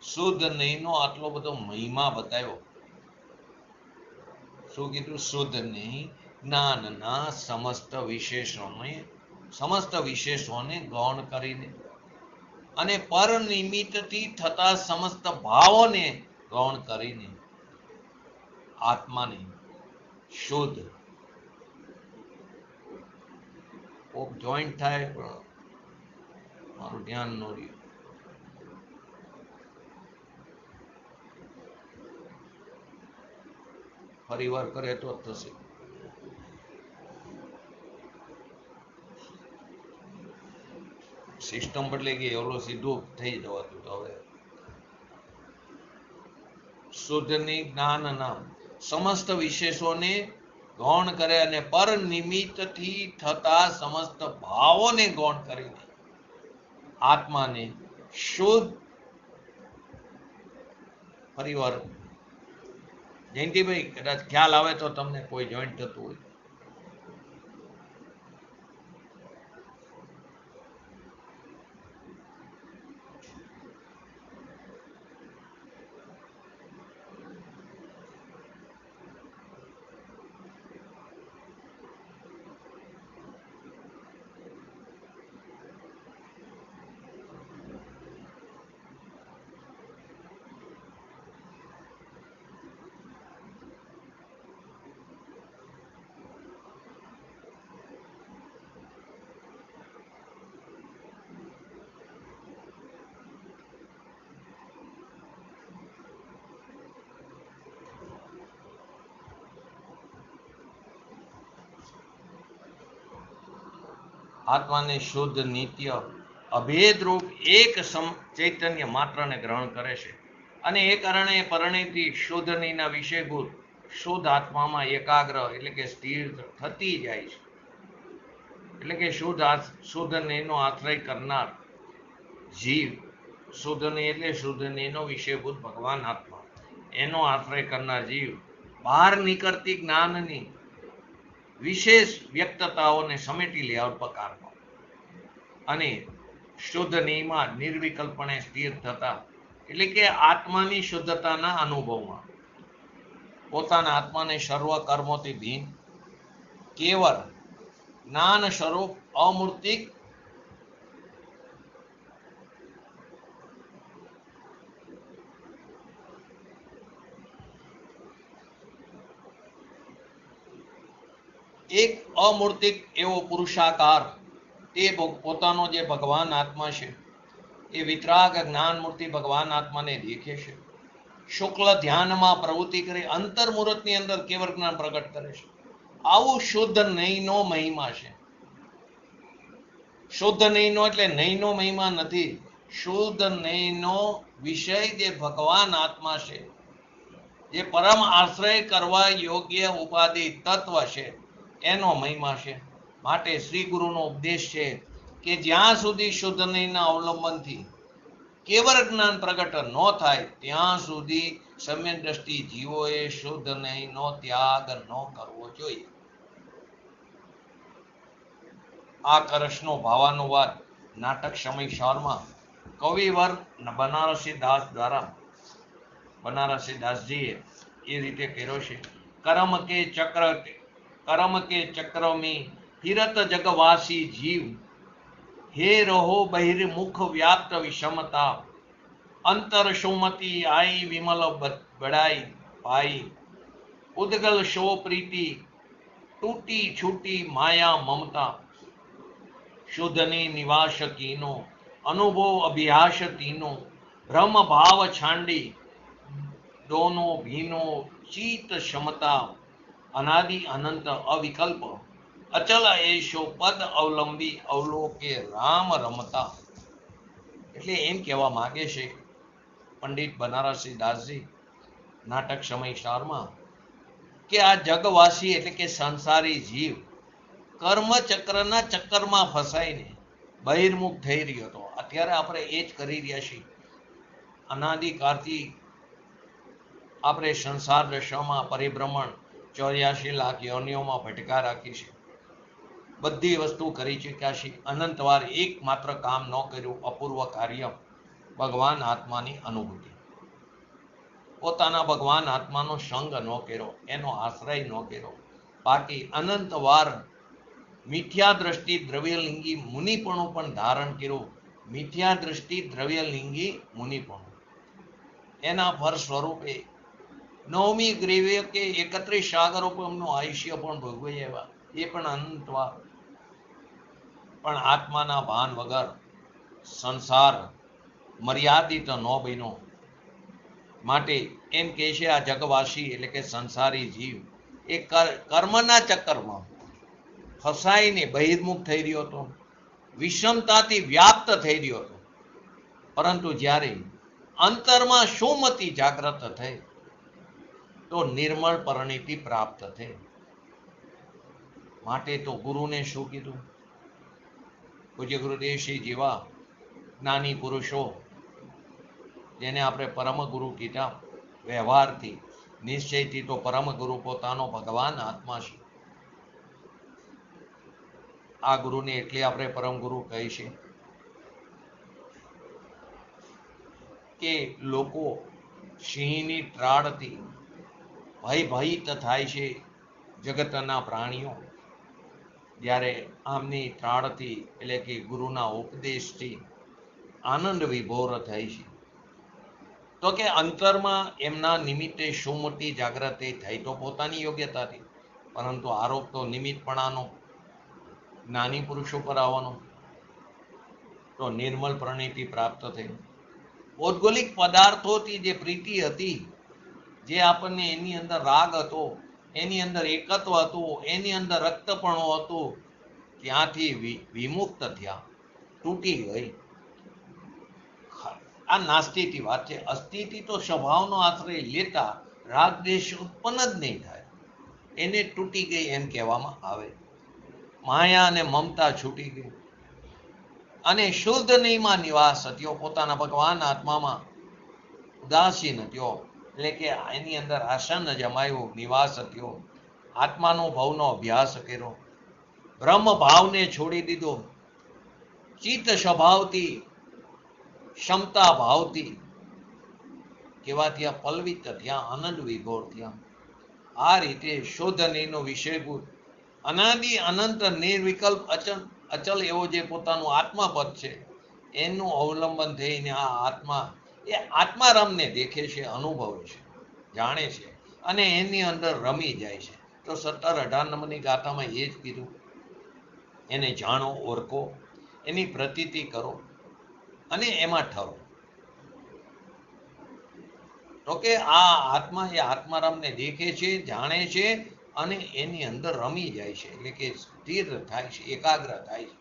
શુદ્ધ નહીંનો આટલો બધો મહિમા બતાવ્યો. શું કીધું? શુદ્ધની જ્ઞાનના સમસ્ત વિશેષોને ગૌણ કરીને અને પર નિમિત્તથી થતા સમસ્ત ભાવોને ગૌણ કરીને આત્માને શુદ્ધ જોઈન્ટ થાય પણ મારું ધ્યાન ન રહ્યું. ફરી વાર કરે તો જ થશે. સિસ્ટમ બદલી ગઈ, ઓલો સીધું થઈ જવાતું. હવે શુદ્ધની જ્ઞાનના સમસ્ત વિશેષોને ગૌણ કરે અને પર નિમિત્તથી થતા સમસ્ત ભાવોને ગૌણ કરીને આત્માને શુદ્ધ. ફરીવાર જયંતિભાઈ કદાચ ખ્યાલ આવે તો તમને કોઈ જોઈન્ટ થતું હોય. આત્માને શુદ્ધ નિત્ય અભેદ રૂપ એક ચૈતન્ય માત્રને ગ્રહણ કરે છે અને એ કારણે પરિણતિ શુદ્ધનીના વિષયભૂત શુદ્ધ આત્મામાં એકાગ્ર એટલે કે સ્થિર થતી જાય છે. એટલે કે શુદ્ધનીનો આશ્રય કરનાર જીવ, શુદ્ધની એટલે શુદ્ધનીનો વિષયભૂત ભગવાન આત્મા, એનો આશ્રય કરનાર જીવ બહાર નીકળતી જ્ઞાનની વિશેષ વ્યક્તતાઓને સમેટી લે અલ્પકારમાં અને શુદ્ધ નિયમમાં નિર્વિકલ્પણે સ્થિર થતા એટલે કે આત્માની શુદ્ધતાના અનુભવમાં પોતાના આત્માને સર્વ કર્મોથી ભિન્ન કેવળ જ્ઞાન સ્વરૂપ અમૂર્તિક એક અમૂર્તિક એવો પુરુષાકાર તે પોતાનો જે ભગવાન આત્મા છે એ વિતરાગ જ્ઞાન મૂર્તિ ભગવાન આત્માને દેખે છે. શુક્લ ધ્યાનમાં પ્રવૃત્તિ કરી અંતર્મુહૂર્તની અંદર કેવળ જ્ઞાન પ્રગટ કરે છે. આવું શુદ્ધ નહીંનો મહિમા છે. શુદ્ધ નહીંનો એટલે નહીંનો મહિમા નથી. શુદ્ધ નહીંનો વિષય જે ભગવાન આત્મા છે, જે પરમ આશ્રય કરવા યોગ્ય ઉપાધિ તત્વ છે, એનો મહિમા છે. માટે શ્રી ગુરુનો ઉપદેશ છે કે જ્યાં સુધી શુદ્ધ નહીંના અવલંબનથી કેવળ જ્ઞાન પ્રગટ ન થાય ત્યાં સુધી સમ્યક દ્રષ્ટિ જીવોએ શુદ્ધ નહીંનો ત્યાગ ન કરવો જોઈએ. આ કરશનો ભાવાનુવાદ નાટક સમય શાળમાં કવિવર બનારસી દાસ દ્વારા બનારસી દાસજીએ એ રીતે કર્યો છે. કરમ કે ચક્ર में फिरत जगवासी जीव हे रहो बहिर्मुख व्याप्त विषमता अंतर सुमति आई विमल बड़ाई पाई उद्गल शो प्रीति टूटी छूटी माया ममता शुद्धनी निवास कीनो अनुभव अभ्यास तीनो भ्रम भाव छांडी दोनों भीनो चीत क्षमता अनादि अनंत अविकल्प अचल एशो पद अवलंबी अवलोके राम रमता. એટલે એમ કહેવા માંગે છે પંડિત બનારસી દાસજી નાટક સમય સારમાં કે આ જગવાસી એટલે કે સંસારી જીવ કર્મચક્રના ચક્કરમાં ફસાઈને બહિર્મુખ થઈ રહ્યો હતો. અત્યારે આપણે એ જ કરી રહ્યા છીએ. અનાદિકાળથી આપણે સંસાર દશામાં પરિભ્રમણ 84 લાખ યોનિઓમાં ભટકા રાખી છે. બધી વસ્તુ કરી ચૂક્યા છે. અનંતવાર એકમાત્ર કામ ન કર્યું, અપૂર્વ કાર્ય ભગવાન આત્માની અનુભૂતિ. પોતાના ભગવાન આત્માનો સંગ ન કર્યો, એનો આશ્રય ન કર્યો. બાકી અનંત વાર મિથ્યા દ્રષ્ટિ દ્રવ્યલિંગી મુનિપણું પણ ધારણ કર્યું. મિથ્યા દ્રષ્ટિ દ્રવ્યલિંગી મુનિપણું એના ફળ સ્વરૂપે 9મી ગ્રીવે કે 31 સાગરોપમનું આયુષ્ય પણ ભોગવી આવ્યા. એ પણ અનંતવાર. પણ આત્માના ભાન વગર સંસાર મર્યાદિત ન બન્યો. માટે એમ કહે છે આ જગવાસી એટલે કે સંસારી જીવ એ કર્મના ચક્કરમાં ફસાઈને બહિર્મુખ થઈ રહ્યો હતો, વિષમતાથી વ્યાપ્ત થઈ રહ્યો હતો. પરંતુ જ્યારે અંતરમાં સુમતિ જાગ્રત થઈ તો નિર્મળ પરિણીતિ પ્રાપ્ત થઈ. માટે તો ગુરુને શું કીધું? પૂજ્ય ગુરુદેવશ્રી જેવા જ્ઞાની પુરુષો જેને આપણે પરમ ગુરુ કીધા, વ્યવહારથી નિશ્ચયથી તો પરમ ગુરુ પોતાનો ભગવાન આત્મા છે. આ ગુરુને એટલે આપણે પરમ ગુરુ કહી છે કે લોકો સિંહની ત્રાડથી ભયભીત થાય છે. જગતના પ્રાણીઓ જ્યારે આમની ત્રાડથી એટલે કે ગુરુના ઉપદેશથી આનંદ વિભોર થાય છે, તો કે અંતરમાં એમના નિમિત્તે સુમતિ જાગ્રતિ થઈ તો પોતાની યોગ્યતાથી, પરંતુ આરોપ તો નિમિત્તપણાનો જ્ઞાની પુરુષો પર આવવાનો. તો નિર્મળ પરિણીતિ પ્રાપ્ત થઈ. ભૌગોલિક પદાર્થોથી જે પ્રીતિ હતી, જે આપણને એની અંદર રાગ હતો, એની અંદર એકત્વ હતું, એની અંદર રક્તપણું હતું, ત્યાંથી વિમુક્ત થયા, તૂટી ગઈ. આ નાસ્તિકની વાત છે. અસ્થિતિ તો સ્વભાવનો આશ્રય લેતા રાગદ્વેષ ઉત્પન્ન જ નહીં થાય, એને તૂટી ગઈ એમ કહેવામાં આવે. માયા અને મમતા છૂટી ગઈ અને શુદ્ધ નિયમમાં નિવાસ થયો. પોતાના ભગવાન આત્મામાં ઉદાસીન થયો, એટલે કે એની અંદર આસન જમાયું, નિવાસ થયો. આત્માનો ભાવનો અભ્યાસ કર્યો, બ્રહ્મ ભાવને છોડી દીધો. ચિત્ત સ્વભાવથી, ક્ષમતા ભાવથી કેવા થયા? પલ્વિત થયા, આનંદ વિભોર થયા. આ રીતે શોધનીનો વિષયભૂત અનાદિ અનંત નિર્વિકલ્પ અચલ એવો જે પોતાનું આત્માપદ છે, એનું અવલંબન થઈને આ આત્મા એ આત્મારામને દેખે છે, અનુભવે છે, જાણે છે અને એની અંદર રમી જાય છે. તો 17-18 નંબરની ગાથામાં એ જ કીધું, એને જાણો, ઓળખો, એની પ્રતીતિ કરો અને એમાં ઠરો. તો કે આ આત્મા એ આત્મારામને દેખે છે, જાણે છે અને એની અંદર રમી જાય છે, એટલે કે સ્થિર થાય છે, એકાગ્ર થાય છે.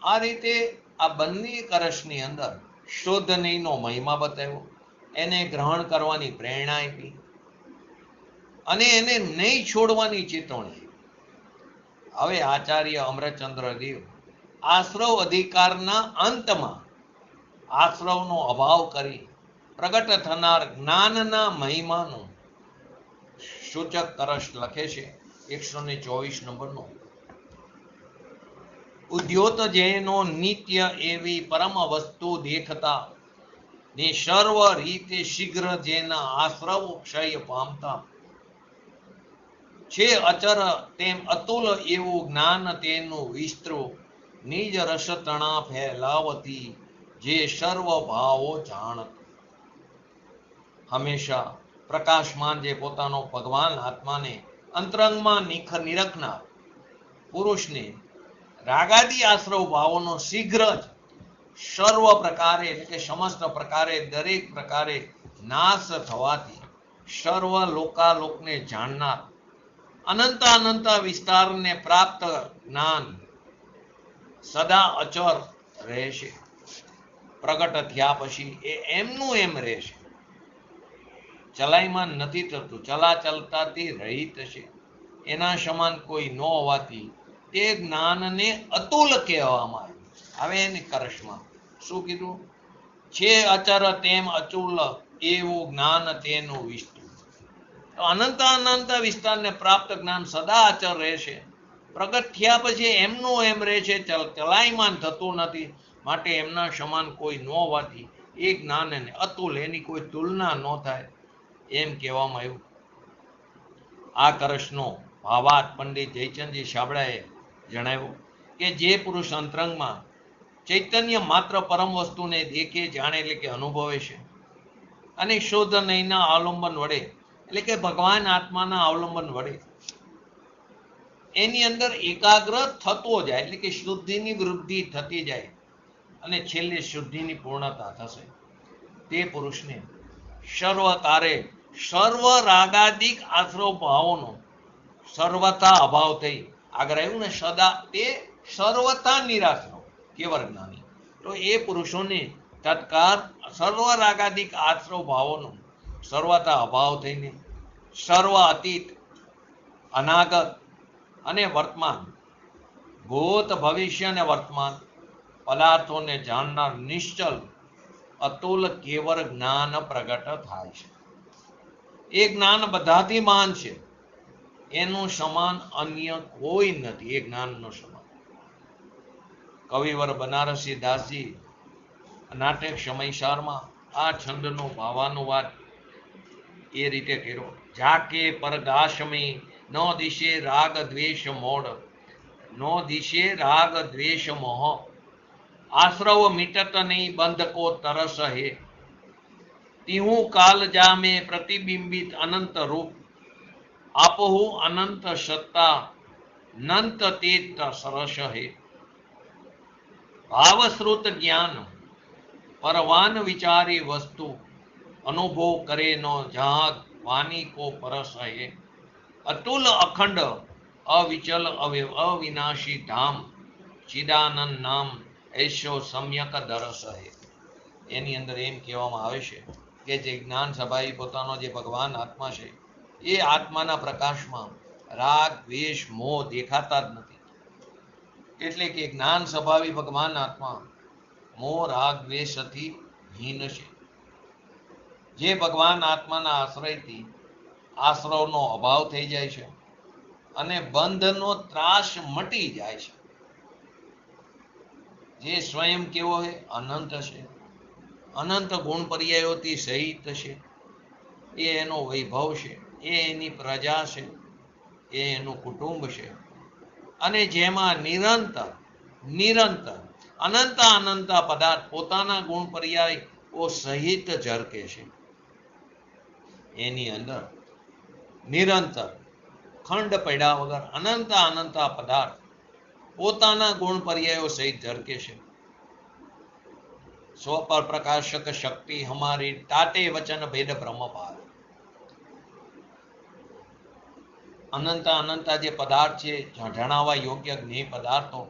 આ રીતે આ બંને કરશની અંદર શોધનીનો મહિમા બતાવ્યો, એને ગ્રહણ કરવાની પ્રેરણા આપી અને એને નહીં છોડવાની ચેતવણી. હવે આચાર્ય અમરચંદ્ર દેવ આશ્રવ અધિકારના અંતમાં આશ્રવનો અભાવ કરી પ્રગટ થનાર જ્ઞાનના મહિમાનું સૂચક કરશ લખે છે 124 નંબરનો. ઉદ્યોત જેનો નિત્ય એવી પરમ વસ્તુ દેખતા ને સર્વ રીતે શીઘ્ર જેના આશ્રવ ક્ષય પામતા છે અચર તેમ અતુલ એવું જ્ઞાન તેનું વિસ્તૃ નિજ રસતણા ફેલાવતી જે સર્વ ભાવો જાણત. હંમેશા પ્રકાશમાન જે પોતાનો ભગવાન આત્માને અંતરંગમાં નિરખનાર પુરુષને રાગાદી આશ્રવ ભાવોનો શીઘ્ર જ સર્વ પ્રકારે એટલે કે સમસ્ત પ્રકારે દરેક પ્રકારે નાશ થવાથી સર્વ લોકાલોકને જાણનાર અનંત વિસ્તારને પ્રાપ્ત જ્ઞાન સદા અચર રહેશે. પ્રગટ થયા પછી એ એમનું એમ રહેશે, ચલાયમાન નથી થતું, ચલાચલતાથી રહિત છે. એના સમાન કોઈ ન હોવાથી તે જ્ઞાનને અતુલ કહેવામાં આવ્યું. હવે એની કરશમાં શું કીધું છે? અચર તેમ અચુલ એવું જ્ઞાન તેનું વિસ્તૃત. તો અનંત વિસ્તારને પ્રાપ્ત જ્ઞાન સદા અચર રહેશે. પ્રગટ થયા પછી એમનું એમ રહે છે, ચલાયમાન થતું નથી. માટે એમના સમાન કોઈ ન હોવાથી એ જ્ઞાન એને અતુલ, એની કોઈ તુલના ન થાય એમ કહેવામાં આવ્યું. આ કરશનો ભાવાર્થ પંડિત જયચંદજી છાબડાએ જણાવ્યું કે જે પુરુષ અંતરંગમાં ચૈતન્ય માત્ર પરમ વસ્તુને દેખે, જાણે એટલે કે અનુભવે છે અને શુદ્ધ નહીંના અવલંબન વડે એટલે કે ભગવાન આત્માના અવલંબન વડે એની અંદર એકાગ્ર થતો જાય, એટલે કે શુદ્ધિની વૃદ્ધિ થતી જાય અને છેલ્લે શુદ્ધિની પૂર્ણતા થશે. તે પુરુષને સર્વકારે સર્વ રાગાદિક આશ્રવ ભાવોનો સર્વતા અભાવ થઈ, આગળ આવ્યું ને સદા, તે સર્વતા નિરાશ્રવ કેવળ જ્ઞાની. તો એ પુરુષોને તત્કાળ સર્વ રાગાદિક આશ્રવ ભાવોનો સર્વતા અભાવ થઈને સર્વ અતીત, અનાગત અને વર્તમાન, ભૂત, ભવિષ્ય અને વર્તમાન પદાર્થોને જાણનાર નિશ્ચલ અતુલ કેવળ જ્ઞાન પ્રગટ થાય છે. એ જ્ઞાન બધાથી મહાન છે, એનું સમાન અન્ય કોઈ નથી. એ જ્ઞાનનું સમાન. કવિવર બનારસી દાસજી નાટક સમયસારમાં આ છંદનો ભાવાનુવાદ એ રીતે કર્યો. જાકે પરગાશમી નો દિશે રાગ દ્વેષ મોડ, નો દિશે રાગ દ્વેષ મોહ, આશ્રવ મિટત નહીં બંધ કો તરસ હે, તિહું કાલ જામે પ્રતિબિંબિત અનંત રૂપ, આપહુ અનંત સત્તા નંત તેજ સરસ હે. ભાવશ્રુત જ્ઞાન પરવાન વિચારી વસ્તુ, અનુભવ કરે નો જહાદ વાણી કો પરસ હે, અતુલ અખંડ અવિચલ અવિનાશી ધામ, ચિદાનંદ નામ એશો સમ્યક દરસ હે. એની અંદર એમ કહેવામાં આવે છે કે જે જ્ઞાન સભાઈ પોતાનો જે ભગવાન આત્મા છે, એ આત્માના પ્રકાશમાં રાગ દ્વેષ મોહ દેખાતા જ નથી. એટલે કે જ્ઞાન સ્વભાવી ભગવાન આત્મા મોહ રાગ દ્વેષથી હીન છે. જે ભગવાન આત્માના આશ્રયથી આશ્રવનો અભાવ થઈ જાય છે અને બંધનો ત્રાસ મટી જાય છે. જે સ્વયં કેવો છે? અનંત છે, અનંત ગુણ પર્યાયોથી સહિત છે, એ એનો વૈભવ છે, એ એની પ્રજા છે, એ એનું કુટુંબ છે, અને જેમાં નિરંતર નિરંતર અનંત અનંત પદાર્થ પોતાના ગુણ પર્યાયો સહિત ઝરકે છે. એની અંદર નિરંતર ખંડ પડ્યા વગર અનંત અનંત પદાર્થ પોતાના ગુણ પર્યાયો સહિત ઝરકે છે. સ્વ પર પ્રકાશક શક્તિ હમારી તાતે વચન ભેદ બ્રહ્મ પાર. અનંત અનંત જે પદાર્થ છે, જણાવવા યોગ્ય જ્ઞેય પદાર્થો,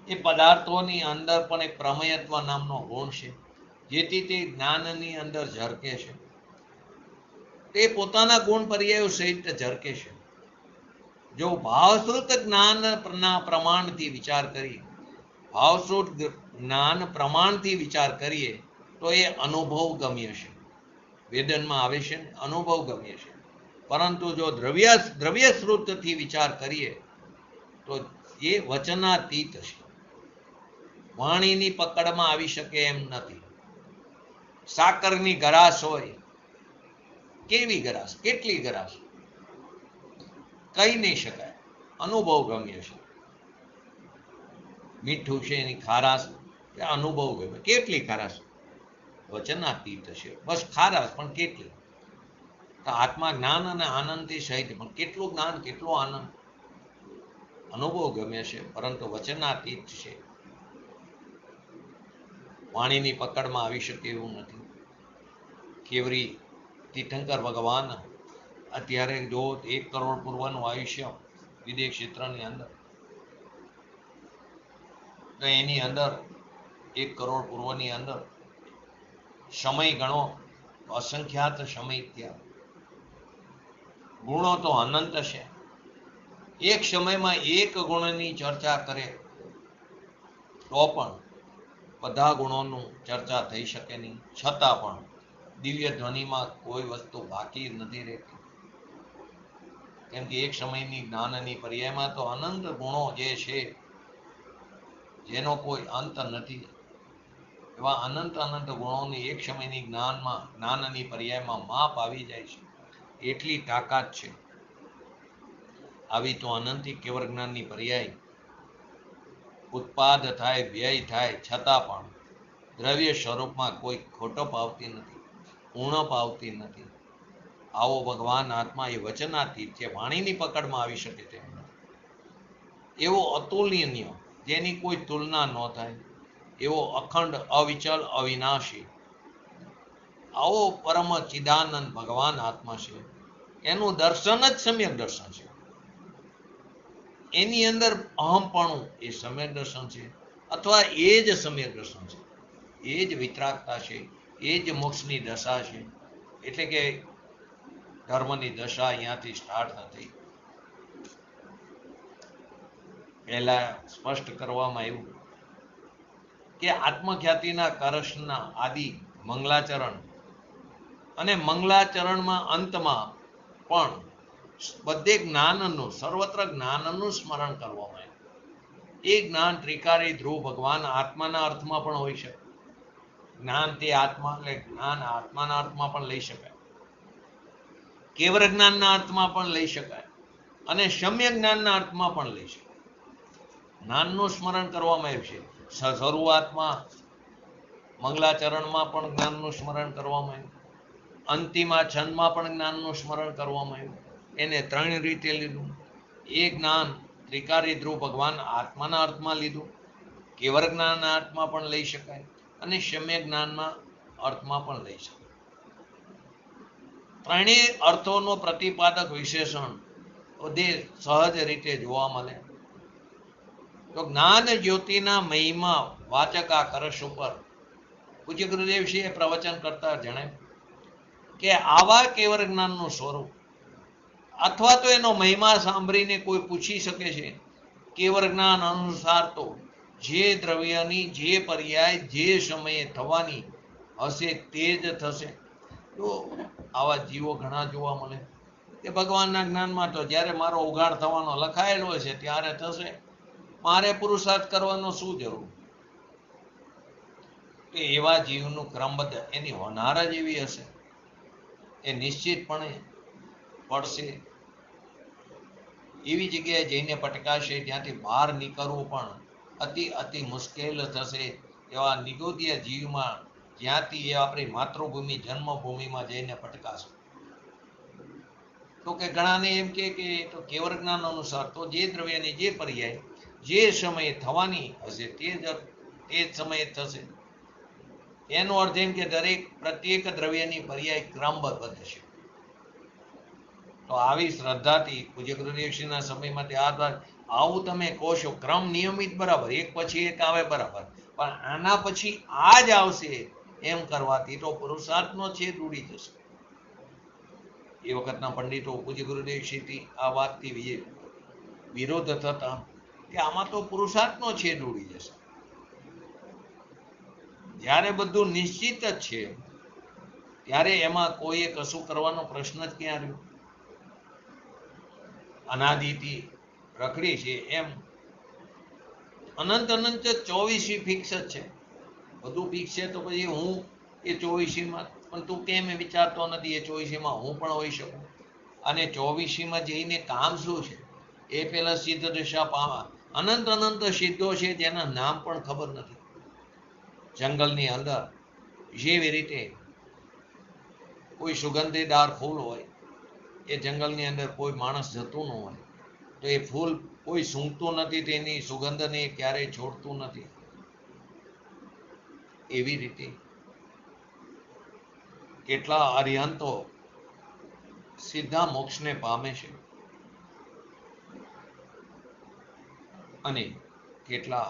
એ પદાર્થોની અંદર પણ એક પ્રમેયત્વ નામનો ગુણ છે, જેથી તે જ્ઞાનની અંદર ઝરકે છે. તે પોતાના ગુણ પર્યાયો સહિત ઝરકે છે. જો ભાવશ્રુત જ્ઞાનના પ્રમાણથી વિચાર કરીએ, ભાવશ્રુત જ્ઞાન પ્રમાણથી વિચાર કરીએ તો એ અનુભવ ગમ્ય છે. વેદનમાં આવે છે અનુભવ ગમ્ય છે. પરંતુ જો દ્રવ્ય શ્રુતથી વિચાર કરીએ તો એ વચનાતીત છે, વાણીની પકડમાં આવી શકે એમ નથી. સાકરની ગરાશ હોય, કેવી ગરાશ, કેટલી ગરાશ, કહી નહીં શકાય, અનુભવ ગમ્ય છે. મીઠું છે, એની ખારાશ, અનુભવ ગમે, કેટલી ખારાશ, વચનાતીત છે. બસ ખારાશ, પણ કેટલી. તો આત્મા જ્ઞાન અને આનંદથી સહિત, પણ કેટલું જ્ઞાન, કેટલો આનંદ, અનુભવ ગમે છે, પરંતુ વચનાતીત છે, વાણીની પકડમાં આવી શકે એવું નથી. કેવરી તીર્થંકર ભગવાન અત્યારે જો 1 કરોડ પૂર્વનું આયુષ્ય વિદેશ ક્ષેત્રની અંદર, તો એની અંદર 1 કરોડ પૂર્વની અંદર સમય ગણો, અસંખ્યાત સમય ત્યાં, ગુણો તો અનંત છે. એક સમયમાં એક ગુણની ચર્ચા કરે તો પણ બધા ગુણોનું ચર્ચા થઈ શકે નહીં. છતાં પણ દિવ્ય ધ્વનિમાં કોઈ વસ્તુ બાકી નથી રહેતી, કેમ કે એક સમયની જ્ઞાનની પર્યાયમાં તો અનંત ગુણો જે છે, જેનો કોઈ અંત નથી. એવા અનંત અનંત ગુણોની એક સમયની જ્ઞાનની પર્યાયમાં માપ આવી જાય છે. એટલી તાકાત છે. આવી તો અનંતી કેવળ જ્ઞાનની પર્યાય ઉત્પાદ થાય, વ્યય થાય, છતાં પણ દ્રવ્ય સ્વરૂપમાં કોઈ ખોટો પાવતી નથી, ઉણપ આવતી નથી. આવો ભગવાન આત્મા એ વચનાતીત જે વાણીની પકડમાં આવી શકે તેમ નથી. એવો અતુલનીય જેની કોઈ તુલના ન થાય, એવો અખંડ, અવિચલ, અવિનાશી, આવો પરમ ચિદાનંદ ભગવાન આત્મા છે. એનું દર્શન જ સમ્યક દર્શન છે. એની અંદર અહમપણું એ સમ્યક દર્શન છે, અથવા એ જ સમ્યક દર્શન છે. એ જ વિતરાગતા છે, એ જ મોક્ષની દશા છે. એટલે કે ધર્મની દશા અહીંયાથી સ્ટાર્ટ નથી. પહેલા સ્પષ્ટ કરવામાં આવ્યું કે આત્મખ્યાતિના કરશના આદિ મંગલાચરણ અને મંગલાચરણમાં અંતમાં પણ બધે જ્ઞાનનું, સર્વત્ર જ્ઞાનનું સ્મરણ કરવામાં આવ્યું. એ જ્ઞાન ત્રિકારી ધ્રુવ ભગવાન આત્માના અર્થમાં પણ હોય છે. જ્ઞાન તે આત્મા, એટલે જ્ઞાન આત્માના અર્થમાં પણ લઈ શકાય, કેવળ જ્ઞાનના અર્થમાં પણ લઈ શકાય, અને સમ્યક જ્ઞાનના અર્થમાં પણ લઈ શકાય. જ્ઞાનનું સ્મરણ કરવામાં આવ્યું છે. શરૂઆતમાં મંગલાચરણમાં પણ જ્ઞાનનું સ્મરણ કરવામાં આવ્યું, અંતિમા છંદમાં પણ જ્ઞાનનું સ્મરણ કરવામાં આવ્યું. એને ત્રણ રીતે લીધું. એ જ્ઞાન ત્રિકારી ધ્રુવ ભગવાન આત્માના અર્થમાં લીધું, કેવળ જ્ઞાનના અર્થમાં પણ લઈ શકાય, અને સમ્યક જ્ઞાનના અર્થમાં પણ લઈ શકાય. ત્રણેય અર્થોનો પ્રતિપાદક વિશેષણ બધે સહજ રીતે જોવા મળે. તો જ્ઞાન જ્યોતિના મહિમા વાચક આ કરશ ઉપર પૂજ્ય ગુરુદેવશ્રીએ પ્રવચન કરતા જણાવ્યું કે આવા કેવળ જ્ઞાનનું સ્વરૂપ, અથવા તો એનો મહિમા સાંભળીને કોઈ પૂછી શકે છે. કેવળ જ્ઞાન અનુસાર તો જે દ્રવ્યની જે પર્યાય જે સમયે થવાની હશે તે જ થશે. તો આવા જીવો ઘણા જોવા મળે કે ભગવાનના જ્ઞાનમાં તો જ્યારે મારો ઉઘાડ થવાનો લખાયેલો છે ત્યારે થશે, મારે પુરુષાર્થ કરવાનો શું જરૂર? તો એવા જીવનું ક્રમબદ્ધ એની હોનાર જ એવી હશે, એ નિશ્ચિતપણે પડશે. એવી જગ્યાએ જઈને પટકાશે જ્યાંથી બહાર નીકળવું પણ અતિ મુશ્કેલ થશે. એવા નિગોદીય જીવમાં જ્યાંથી એ આપણી માતૃભૂમિ જન્મભૂમિમાં જઈને પટકાશે. તો કે ઘણાને એમ કે તો કેવળ જ્ઞાન અનુસાર તો જે દ્રવ્યની જે પર્યાય જે સમયે થવાની હશે તે જ સમયે થશે. એનો અર્થ એમ કે દરેક પ્રત્યેક દ્રવ્યની પર્યાય ક્રમબદ્ધ છે. તો આવી શ્રદ્ધાથી પૂજ્ય ગુરુદેવશ્રીના સમયમાં આવું તમે કહો છો, ક્રમ નિયમિત બરાબર, એક પછી એક આવે બરાબર, પણ આના પછી આ જ આવશે એમ કરવાથી તો પુરુષાર્થનો છેદ ઉડી જશે. એ વખતના પંડિતો પૂજ્ય ગુરુદેવશ્રીથી આ વાતથી વિરોધ થતા કે આમાં તો પુરુષાર્થનો છેદ ઉડી જશે. જ્યારે બધું નિશ્ચિત જ છે ત્યારે એમાં કોઈએ કશું કરવાનો પ્રશ્ન જ ક્યાં રહ્યો? અનાદિથી રખડી છે એમ અનંત 24 ફિક્સ જ છે. બધું ફિક્સ છે તો પછી હું એ 24માં, પણ તું કેમ વિચારતો નથી એ 24માં હું પણ હોઈ શકું? અને 24માં જઈને કામ શું છે? એ પેલા સિદ્ધ દશા પામા અનંત સિદ્ધો છે જેના નામ પણ ખબર નથી. જંગલની અંદર જેવી રીતે કોઈ સુગંધીદાર ફૂલ હોય, એ જંગલની અંદર કોઈ માણસ જતું ન હોય તો એ ફૂલ કોઈ સૂંઘતું નથી, તેની સુગંધને ક્યારેય છોડતું નથી. એવી રીતે કેટલા અરિહંતો સીધા મોક્ષને પામે છે અને કેટલા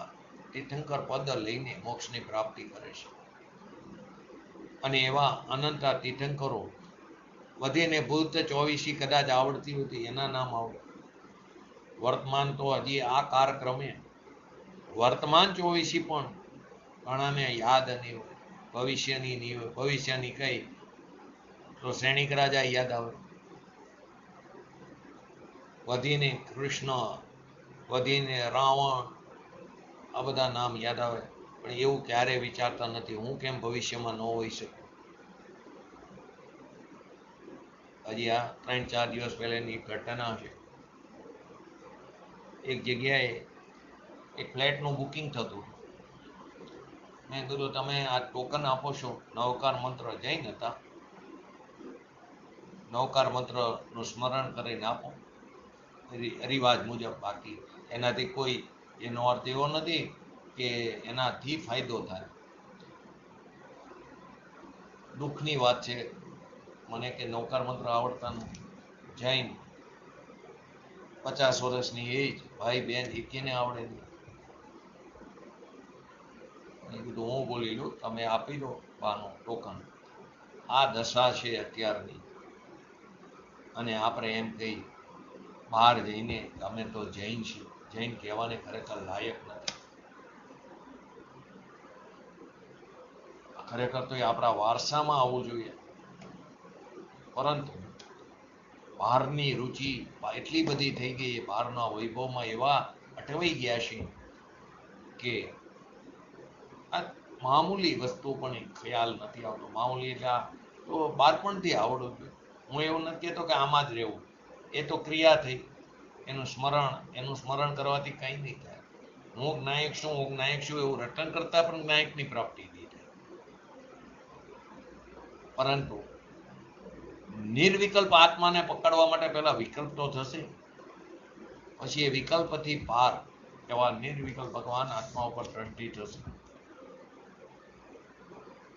તીર્થંકર પદ લઈને મોક્ષની પ્રાપ્તિ કરે છે. અને એવા અનંતા તીર્થંકરો વધીને ભૂત 24 કદાચ આવડતી હતી એના નામ આવડે. વર્તમાન તો હજી આ કાળક્રમે વર્તમાન 24 પણ ઘણાને યાદ નહીં હોય, ભવિષ્યની નહીં હોય. ભવિષ્યની કઈ તો સૈનિક રાજા યાદ આવે, વધીને કૃષ્ણ, વધીને રાવણ, આ બધા નામ યાદ આવે. પણ એવું ક્યારેય વિચારતા નથી હું કેમ ભવિષ્યમાં ન હોઈ શકું. હજી આ 3-4 દિવસ પહેલાની ઘટના છે. એક જગ્યાએ એક ફ્લેટનું બુકિંગ થતું. મેં કીધું તમે આ ટોકન આપો છો નવકાર મંત્ર જૈન હતા, નવકાર મંત્રનું સ્મરણ કરીને આપો રિવાજ મુજબ. બાકી એનાથી કોઈ, એનો અર્થ એવો નથી કે એનાથી ફાયદો થાય. દુઃખની વાત છે મને કે નવકાર મંત્ર આવડતા નથી. જૈન 50 વર્ષની એજ, ભાઈ બેન એકેને આવડે નહીં. મેં કીધું હું બોલી લઉં, તમે આપી દો બાનું ટોકન. આ દશા છે અત્યારની. અને આપણે એમ કહી બહાર જઈને અમે તો જૈન છીએ, જૈન કહેવાને ખરેખર લાયક નથી. ખરેખર તો એ આપણા વારસામાં આવવું જોઈએ. પરંતુ બહારની રુચિ એટલી બધી થઈ ગઈ, બહારના વૈભવમાં એવા અટવાઈ ગયા છે કે આ મામૂલી વસ્તુ પણ એક ખ્યાલ નથી આવતો. મામૂલી એટલે તો બાળપણથી આવડવું જોઈએ. હું એવું નથી કહેતો કે આમાં જ રહેવું, એ તો ક્રિયા થઈ. એનું સ્મરણ કરવાથી કંઈ નહીં થાય. હું જ્ઞાયક છું એવું રટન કરતા પણ જ્ઞાયકની પ્રાપ્તિ નહીં થાય. પરંતુ નિર્વિકલ્પ આત્માને પકડવા માટે પહેલા વિકલ્પ તો થશે, પછી એ વિકલ્પથી પાર એવા નિર્વિકલ્પ ભગવાન આત્મા ઉપર દ્રષ્ટિ થશે.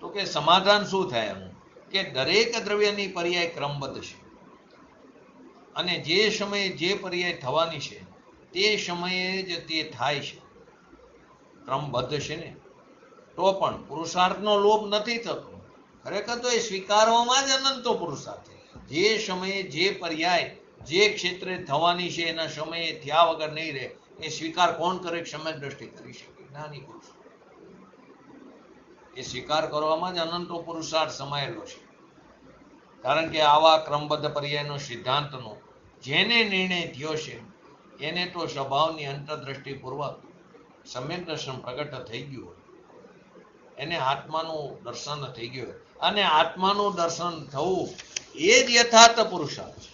તો કે સમાધાન શું થાય એનું? કે દરેક દ્રવ્યની પર્યાય ક્રમબદ્ધ છે અને જે સમયે જે પર્યાય થવાની છે તે સમયે જ તે થાય છે. ક્રમબદ્ધ છે ને તો પણ પુરુષાર્થનો લોભ નથી થતો. ખરેખર તો એ સ્વીકારવામાં જ અનંતો પુરુષાર્થ છે. જે સમયે જે પર્યાય જે ક્ષેત્રે થવાની છે એના સમયે થયા વગર નહીં રહે, એ સ્વીકાર કોણ કરે? સમય દ્રષ્ટિ કરી શકે, જ્ઞાની પુરુષ. એ સ્વીકાર કરવામાં જ અનંતો પુરુષાર્થ સમાયેલો છે. કારણ કે આવા ક્રમબદ્ધ પર્યાયનો સિદ્ધાંતનો જેને નિર્ણય થયો છે એને તો સ્વભાવની અંતરદ્રષ્ટિપૂર્વક સમ્યક દર્શન પ્રગટ થઈ ગયું હોય, એને આત્માનું દર્શન થઈ ગયું હોય. અને આત્માનું દર્શન થવું એ જ યથાર્થ પુરુષાર્થ છે.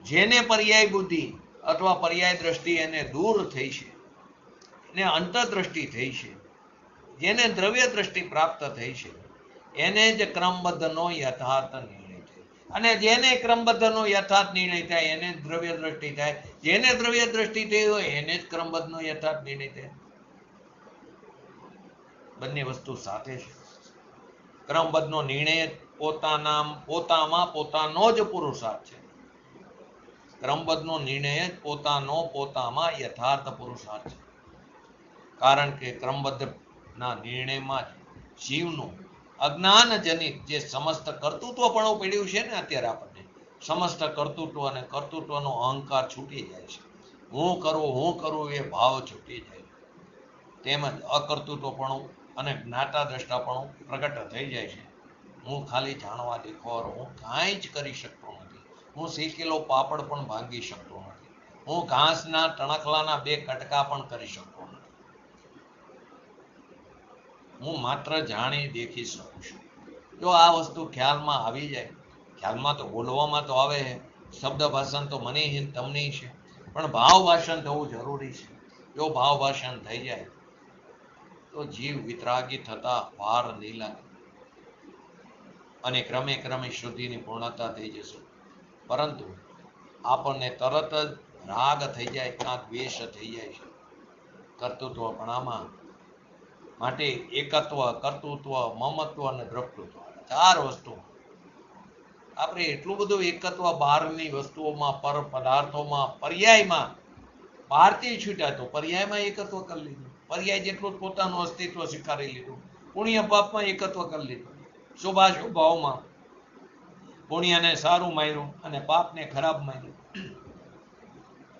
જેને પર્યાય બુદ્ધિ અથવા પર્યાય દ્રષ્ટિ એને દૂર થઈ છે, એને અંતરદ્રષ્ટિ થઈ છે, જેને દ્રવ્ય દ્રષ્ટિ પ્રાપ્ત થઈ છે, એને જ ક્રમબદ્ધનો યથાર્થ નિર્ણય થાય. અને જેને ક્રમબદ્ધનો યથાર્થ નિર્ણય થાય એને જ દ્રવ્ય દ્રષ્ટિ થાય. જેને દ્રવ્ય દ્રષ્ટિ થઈ હોય એને જ ક્રમબદ્ધનો યથાર્થ નિર્ણય થાય. બંને વસ્તુ સાથે છે. ક્રમબદ્ધનો નિર્ણય પોતામાં પોતાનો જ પુરુષાર્થ છે. ક્રમબદ્ધનો નિર્ણય જ પોતામાં યથાર્થ પુરુષાર્થ છે. કારણ કે ક્રમબદ્ધના નિર્ણયમાં જ જીવનું અજ્ઞાનજનિત જે સમસ્ત કર્તૃત્વ પણ પડ્યું છે ને અત્યારે આપણને, સમસ્ત કર્તૃત્વ અને કર્તૃત્વનો અહંકાર છૂટી જાય છે. હું કરું એ ભાવ છૂટી જાય છે. તેમજ અકર્તૃત્વપણું અને જ્ઞાતા દ્રષ્ટાપણું પ્રગટ થઈ જાય છે. હું ખાલી જાણવા દેખોર, હું કાંઈ જ કરી શકતો નથી. હું શેકેલો પાપડ પણ ભાંગી શકતો નથી. હું ઘાસના ટણકલાના 2 કટકા પણ કરી શકતો નથી. હું માત્ર જાણી દેખી શકું છું. જો આ વસ્તુ ખ્યાલમાં આવી જાય, ખ્યાલમાં તો બોલવામાં તો આવે, શબ્દ ભાષણ તો મને તમને છે, પણ ભાવ ભાષણ થવું જરૂરી છે. જો ભાવ ભાષણ થઈ જાય તો જીવ વિતરાગી થતા વાર નહીં લાગે અને ક્રમે ક્રમે શુદ્ધિની પૂર્ણતા થઈ જશે. પરંતુ આપણને તરત જ રાગ થઈ જાય, કાં દ્વેષ થઈ જાય છે કર્તૃત્વપણામાં. માટે એકત્વ, કર્તૃત્વ, મમત્વ અને દ્રષ્ટૃત્વ, 4 વસ્તુ. આપણે એટલું બધું એકત્વ બહારની વસ્તુઓમાં, પર પદાર્થોમાં, પર્યાયમાં બહારથી છૂટ્યા તો પર્યાયમાં એકત્વ કરી લીધું. પર્યાય જેટલું પોતાનું અસ્તિત્વ સ્વીકારી લીધું. પુણ્ય પાપમાં એકત્વ કરી લીધું. શુભાશુભાવમાં પુણ્યને સારું માર્યું અને પાપને ખરાબ માર્યું.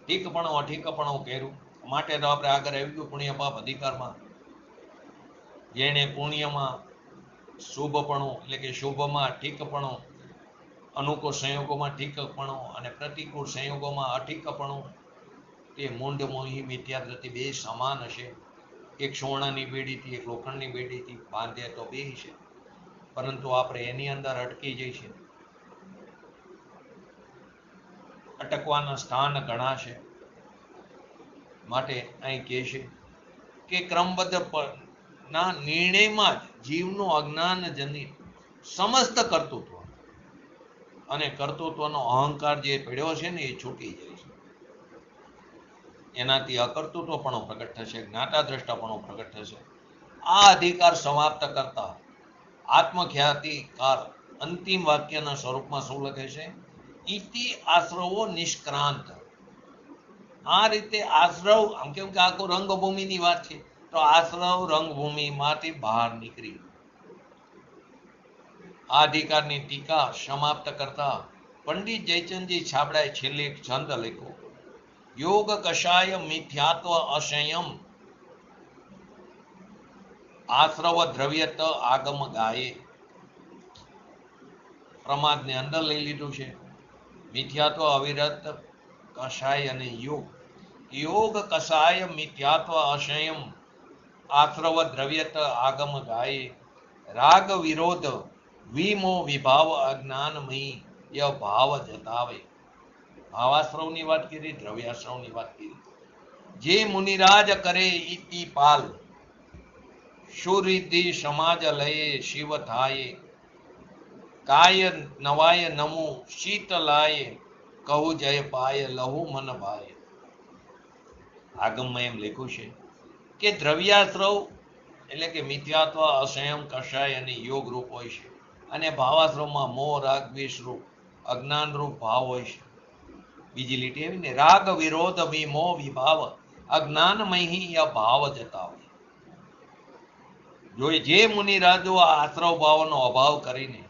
ઠીકપણું અઠીકપણું કર્યું. માટે તો આપણે આગળ આવી ગયું પુણ્ય પાપ અધિકારમાં. જેણે પુણ્યમાં શુભપણું એટલે કે શુભમાં ઠીકપણું, અનુકૂળ સંયોગોમાં ઠીકપણું અને પ્રતિકૂળ સંયોગોમાં અઠીકપણું, તે મૂંડ મોહી મિથ્યાદ્રતિ 2 સમાન હશે. એક સોનાની બેડીથી એક લોખંડની બેડીથી બાંધે તો બે છે, પરંતુ આપણે એની અંદર અટકી જઈશે. અટકવાના સ્થાન ઘણા છે. માટે અહીં કહે છે કે ક્રમબદ્ધ ના નિર્ણયમાં જ જીવનું અજ્ઞાન જનિત સમસ્ત કર્તૃત્વ અને કર્તૃત્વનો અહંકાર જે પડ્યો છે ને એ છૂટી જાય છે. એનાથી અકર્તૃત્વપણો પ્રગટ થશે, જ્ઞાતા દ્રષ્ટાપણો પ્રગટ થશે. આ અધિકાર સમાપ્ત કરતા આત્મખ્યાતિકાર અંતિમ વાક્યના સ્વરૂપમાં શું લખે છે? ઇતિ આશ્રવો નિષ્ક્રાંત. આ રીતે આશ્રવ, આમ કેમ કે આખો રંગભૂમિની વાત છે, તો આશ્રવ રંગભૂમિમાંથી બહાર નીકળી આ અધિકારની ટીકા સમાપ્ત કરતા પંડિત જયચંદજી છાબડાએ છેલ્લે એક છંદ લખ્યો, યોગ કષાય મિથ્યાત્વ અસંયમ આશ્રવ દ્રવ્યત આગમ ગાયે. પ્રમાદને અંદર લઈ લીધું છે. મિથ્યાત્વ અવિરત કષાય અને યોગ. યોગ કષાય મિથ્યાત્વ અસંયમ આશ્રવ દ્રવ્યત આગમ ગાયે. રાગ વિરોધ વિમો વિભાવ અજ્ઞાનમયી ય ભાવ જતાવે. ભાવાશ્રવની વાત કરી, દ્રવ્યાશ્રવની વાત કરી. જે મુનિરાજ કરે ઇતિ પાલ સુરિદ્ધિ સમાજ લયે શિવ થાય. કાય નવાય નમો શીતલાય કહું જય પાય લહુ મન ભાય. આગમમાં એમ લખ્યું છે કે દ્રવ્યાશ્રવ એટલે કે મિથ્યાત્વ, અસંયમ, કષાય અને યોગ રૂપ હોય છે, અને ભાવાશ્રવમાં મોહ, રાગ, દ્વેષ રૂપ અજ્ઞાન રૂપ ભાવ હોય છે. બીજી લીટી એવી ને, રાગ વિરોધ વિમોહ વિભાવ અજ્ઞાનમય ભાવ જતા હોય. જો જે મુનિરાજો આ આશ્રવ ભાવનો અભાવ કરીને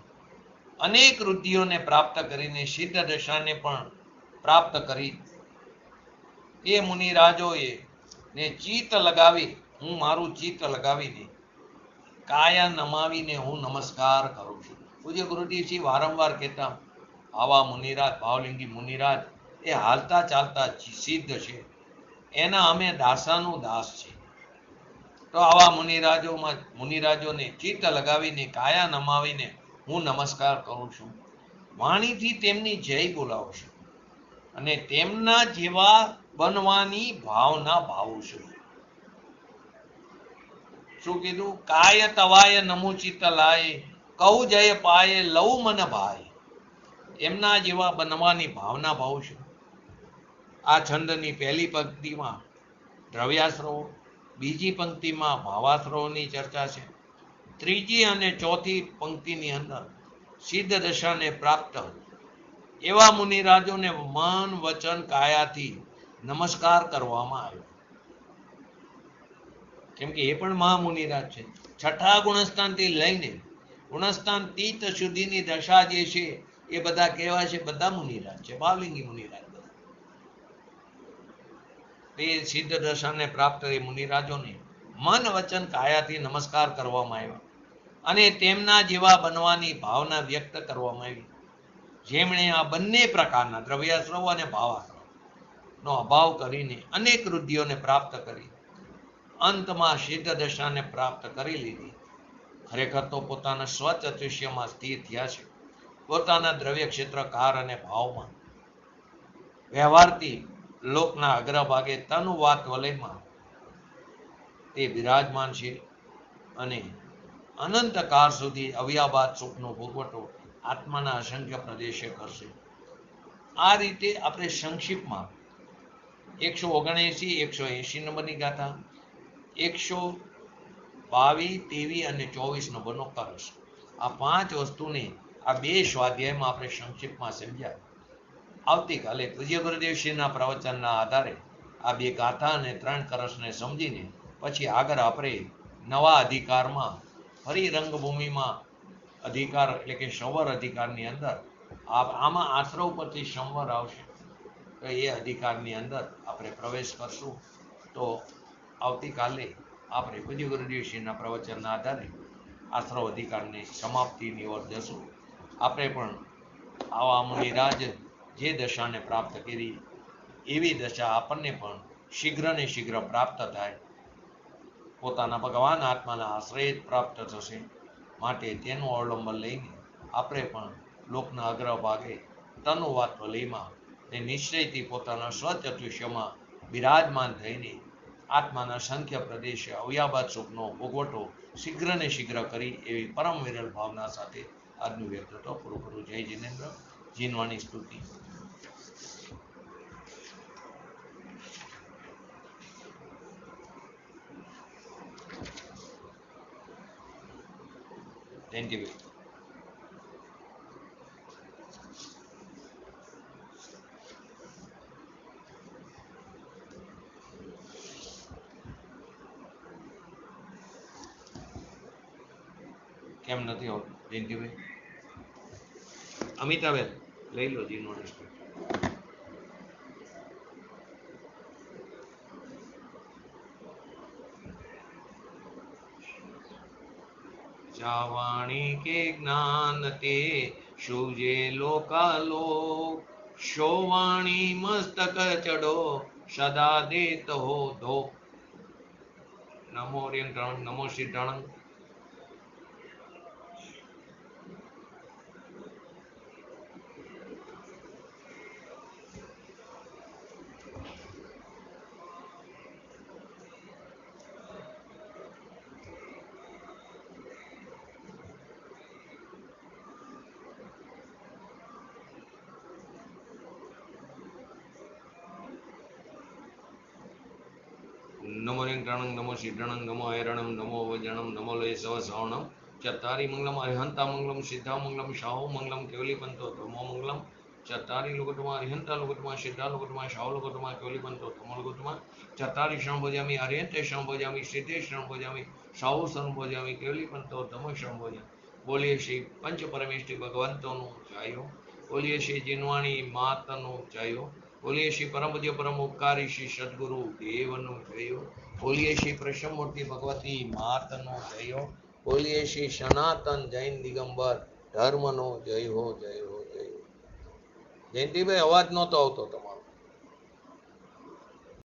અનેક વૃદ્ધિઓને પ્રાપ્ત કરીને સિદ્ધ દશાને પણ પ્રાપ્ત કરી, એ મુનિરાજોએ ને ચિત્ત લગાવી, હું મારું ચિત્ત લગાવીને કાયા નમાવીને હું નમસ્કાર કરું છું. પૂજ્ય ગુરુદેવજી વારંવાર કહેતા, આવા મુનિરાજ, ભાવલિંગી મુનિરાજ એ હાલતા ચાલતા સિદ્ધ છે, એના અમે દાસાનું દાસ છે. તો આવા મુનિરાજોને ચિત્ત લગાવીને કાયા નમાવીને હું નમસ્કાર કરું છું. વાણીથી તેમની જય બોલાવું છું અને તેમના જેવા બનવાની ભાવના ભાવું છું. શું કીધું? કાય તવાય નમો ચિત્ત લાય કહું જય પાય લવ મન ભાય. એમના જેવા બનવાની ભાવના ભાવું છું. આ છંદની પહેલી પંક્તિમાં દ્રવ્યાશ્રવો, બીજી પંક્તિમાં ભાવાશ્રવોની ચર્ચા છે. ત્રીજી અને ચોથી પંક્તિની અંદર સિદ્ધ દશાને પ્રાપ્ત એવા મુનિરાજોને મન, વચન, કાયાથી નમસ્કાર કરવામાં આવ્યો. કેમ કે એ પણ મહામુનિરાજ છે. છઠ્ઠા ગુણસ્થાનથી લઈને ગુણસ્થાન તીત સુધીની દશા જે છે એ બધા કહેવાય છે, બધા મુનિરાજ છે, ભાવલિંગી મુનિરાજ. તે સિદ્ધ દશાને પ્રાપ્ત એ મુનિરાજોને મન, વચન, કાયાથી નમસ્કાર કરવામાં આવ્યા અને તેમના જેવા બનવાની ભાવના વ્યક્ત કરવામાં આવી. જેમણે આ બંને પ્રકારના દ્રવ્યાશ્રવ અને ભાવાશ્રવ નો અભાવ કરીને અનેક વૃદ્ધિઓને પ્રાપ્ત કરી અંતમાં સિદ્ધ દશાને પ્રાપ્ત કરી લીધી. ખરેખર તો પોતાના સ્વચતુષ્યમાં સ્થિર થયા છે. પોતાના દ્રવ્ય ક્ષેત્ર, કાર અને ભાવમાં વ્યવહારથી લોકના અગ્રભાગે તનુવાત વલયમાં તે બિરાજમાન છે અને અનંતકાળ સુધી અવ્યાબાદ સુખનો ભોગવટો આત્માના અસંખ્ય પ્રદેશે કરશે. આ રીતે આપણે સંક્ષિપ્તમાં 179, 180 નંબરની ગાથા, 122, 23 અને 24 નંબરનો કરશ, આ 5 વસ્તુને આ 2 સ્વાધ્યાયમાં આપણે સંક્ષિપ્તમાં સમજ્યા. આવતીકાલે પૂજ્ય ગુરુદેવશ્રીના પ્રવચનના આધારે આ 2 ગાથા અને 3 કરશને સમજીને પછી આગળ આપણે નવા અધિકારમાં ફરી રંગભૂમિમાં અધિકાર એટલે કે સંવર અધિકારની અંદર આમાં આશ્રવ પરથી સંવર આવશે, તો એ અધિકારની અંદર આપણે પ્રવેશ કરશું. તો આવતીકાલે આપણે પૂજ્ય ગુરુદેવશ્રીના પ્રવચનના આધારે આશ્રવ અધિકારની સમાપ્તિની ઓર જશું. આપણે પણ આવા મુનિરાજ જે દશાને પ્રાપ્ત કરી એવી દશા આપણને પણ શીઘ્ર ને શીઘ્ર પ્રાપ્ત થાય પોતાના ભગવાન આત્માના આશ્રય જ પ્રાપ્ત થશે. માટે તેનું અવલંબન લઈને આપણે પણ લોકના અગ્રભાગે તનુવાત વલયમાં તે નિશ્ચયથી પોતાના સ્વચતુષ્યમાં બિરાજમાન થઈને આત્માના સંખ્ય પ્રદેશે અવ્યાબાદ સુખનો ભોગવટો શીઘ્ર ને શીઘ્ર કરી એવી પરમ વિરલ ભાવના સાથે આજનું વ્યક્તિત્વ પૂરું કરું. જય જિનેન્દ્ર. જીનવાણી સ્તુતિ. જયંતિભાઈ. કેમ નથી આવતું જયંતિભાઈ? અમિતાબેન લઈ લો જીનવાણી સ્તુતિ. जावाणी के ज्ञान ते शुजे लोकालोक शोवाणी मस्तक चढ़ो सदा देत हो धो. नमो रियंत्रण नमो सिद्धाणं. नमो रियंत्रणं नमो सिद्धाणं नमो ऐरणं नमो वजणं नमो लय सव सवणं. चत्तारी मंगलम अरिहंता मंगलम सिद्धा मंगलम शाहु मंगलम केवली पंतो तमो मंगलम. चत्तारी लोकतमा अरिहंता लोकतमा सिद्धा लोकतमा शाहु लोकतमा केवली पंतो तमो लोकतमा. चत्तारी शरण भोजामी अरिहंते शरण भोजामी सिद्धे शरण भोजामी शाहु शरण भोजामी केवली पंतो तमो शरण भोजामी. बोलिए श्री पंच परमेष्ठी भगवंतोनु जायो. बोलिए श्री जिनवाणी मातनु जायो. बोलिए श्री परम पूज्य परम उपकारी श्री सद्गुरु देवनु जयो. बोलिए श्री प्रसन्नमूर्ति भगवती मातनु जयो. बोलिए श्री सनातन जैन दिगंबर धर्मनो जय हो जय हो जय हो. जयंतीभाई अवाज नहोतो आवतो તમારો.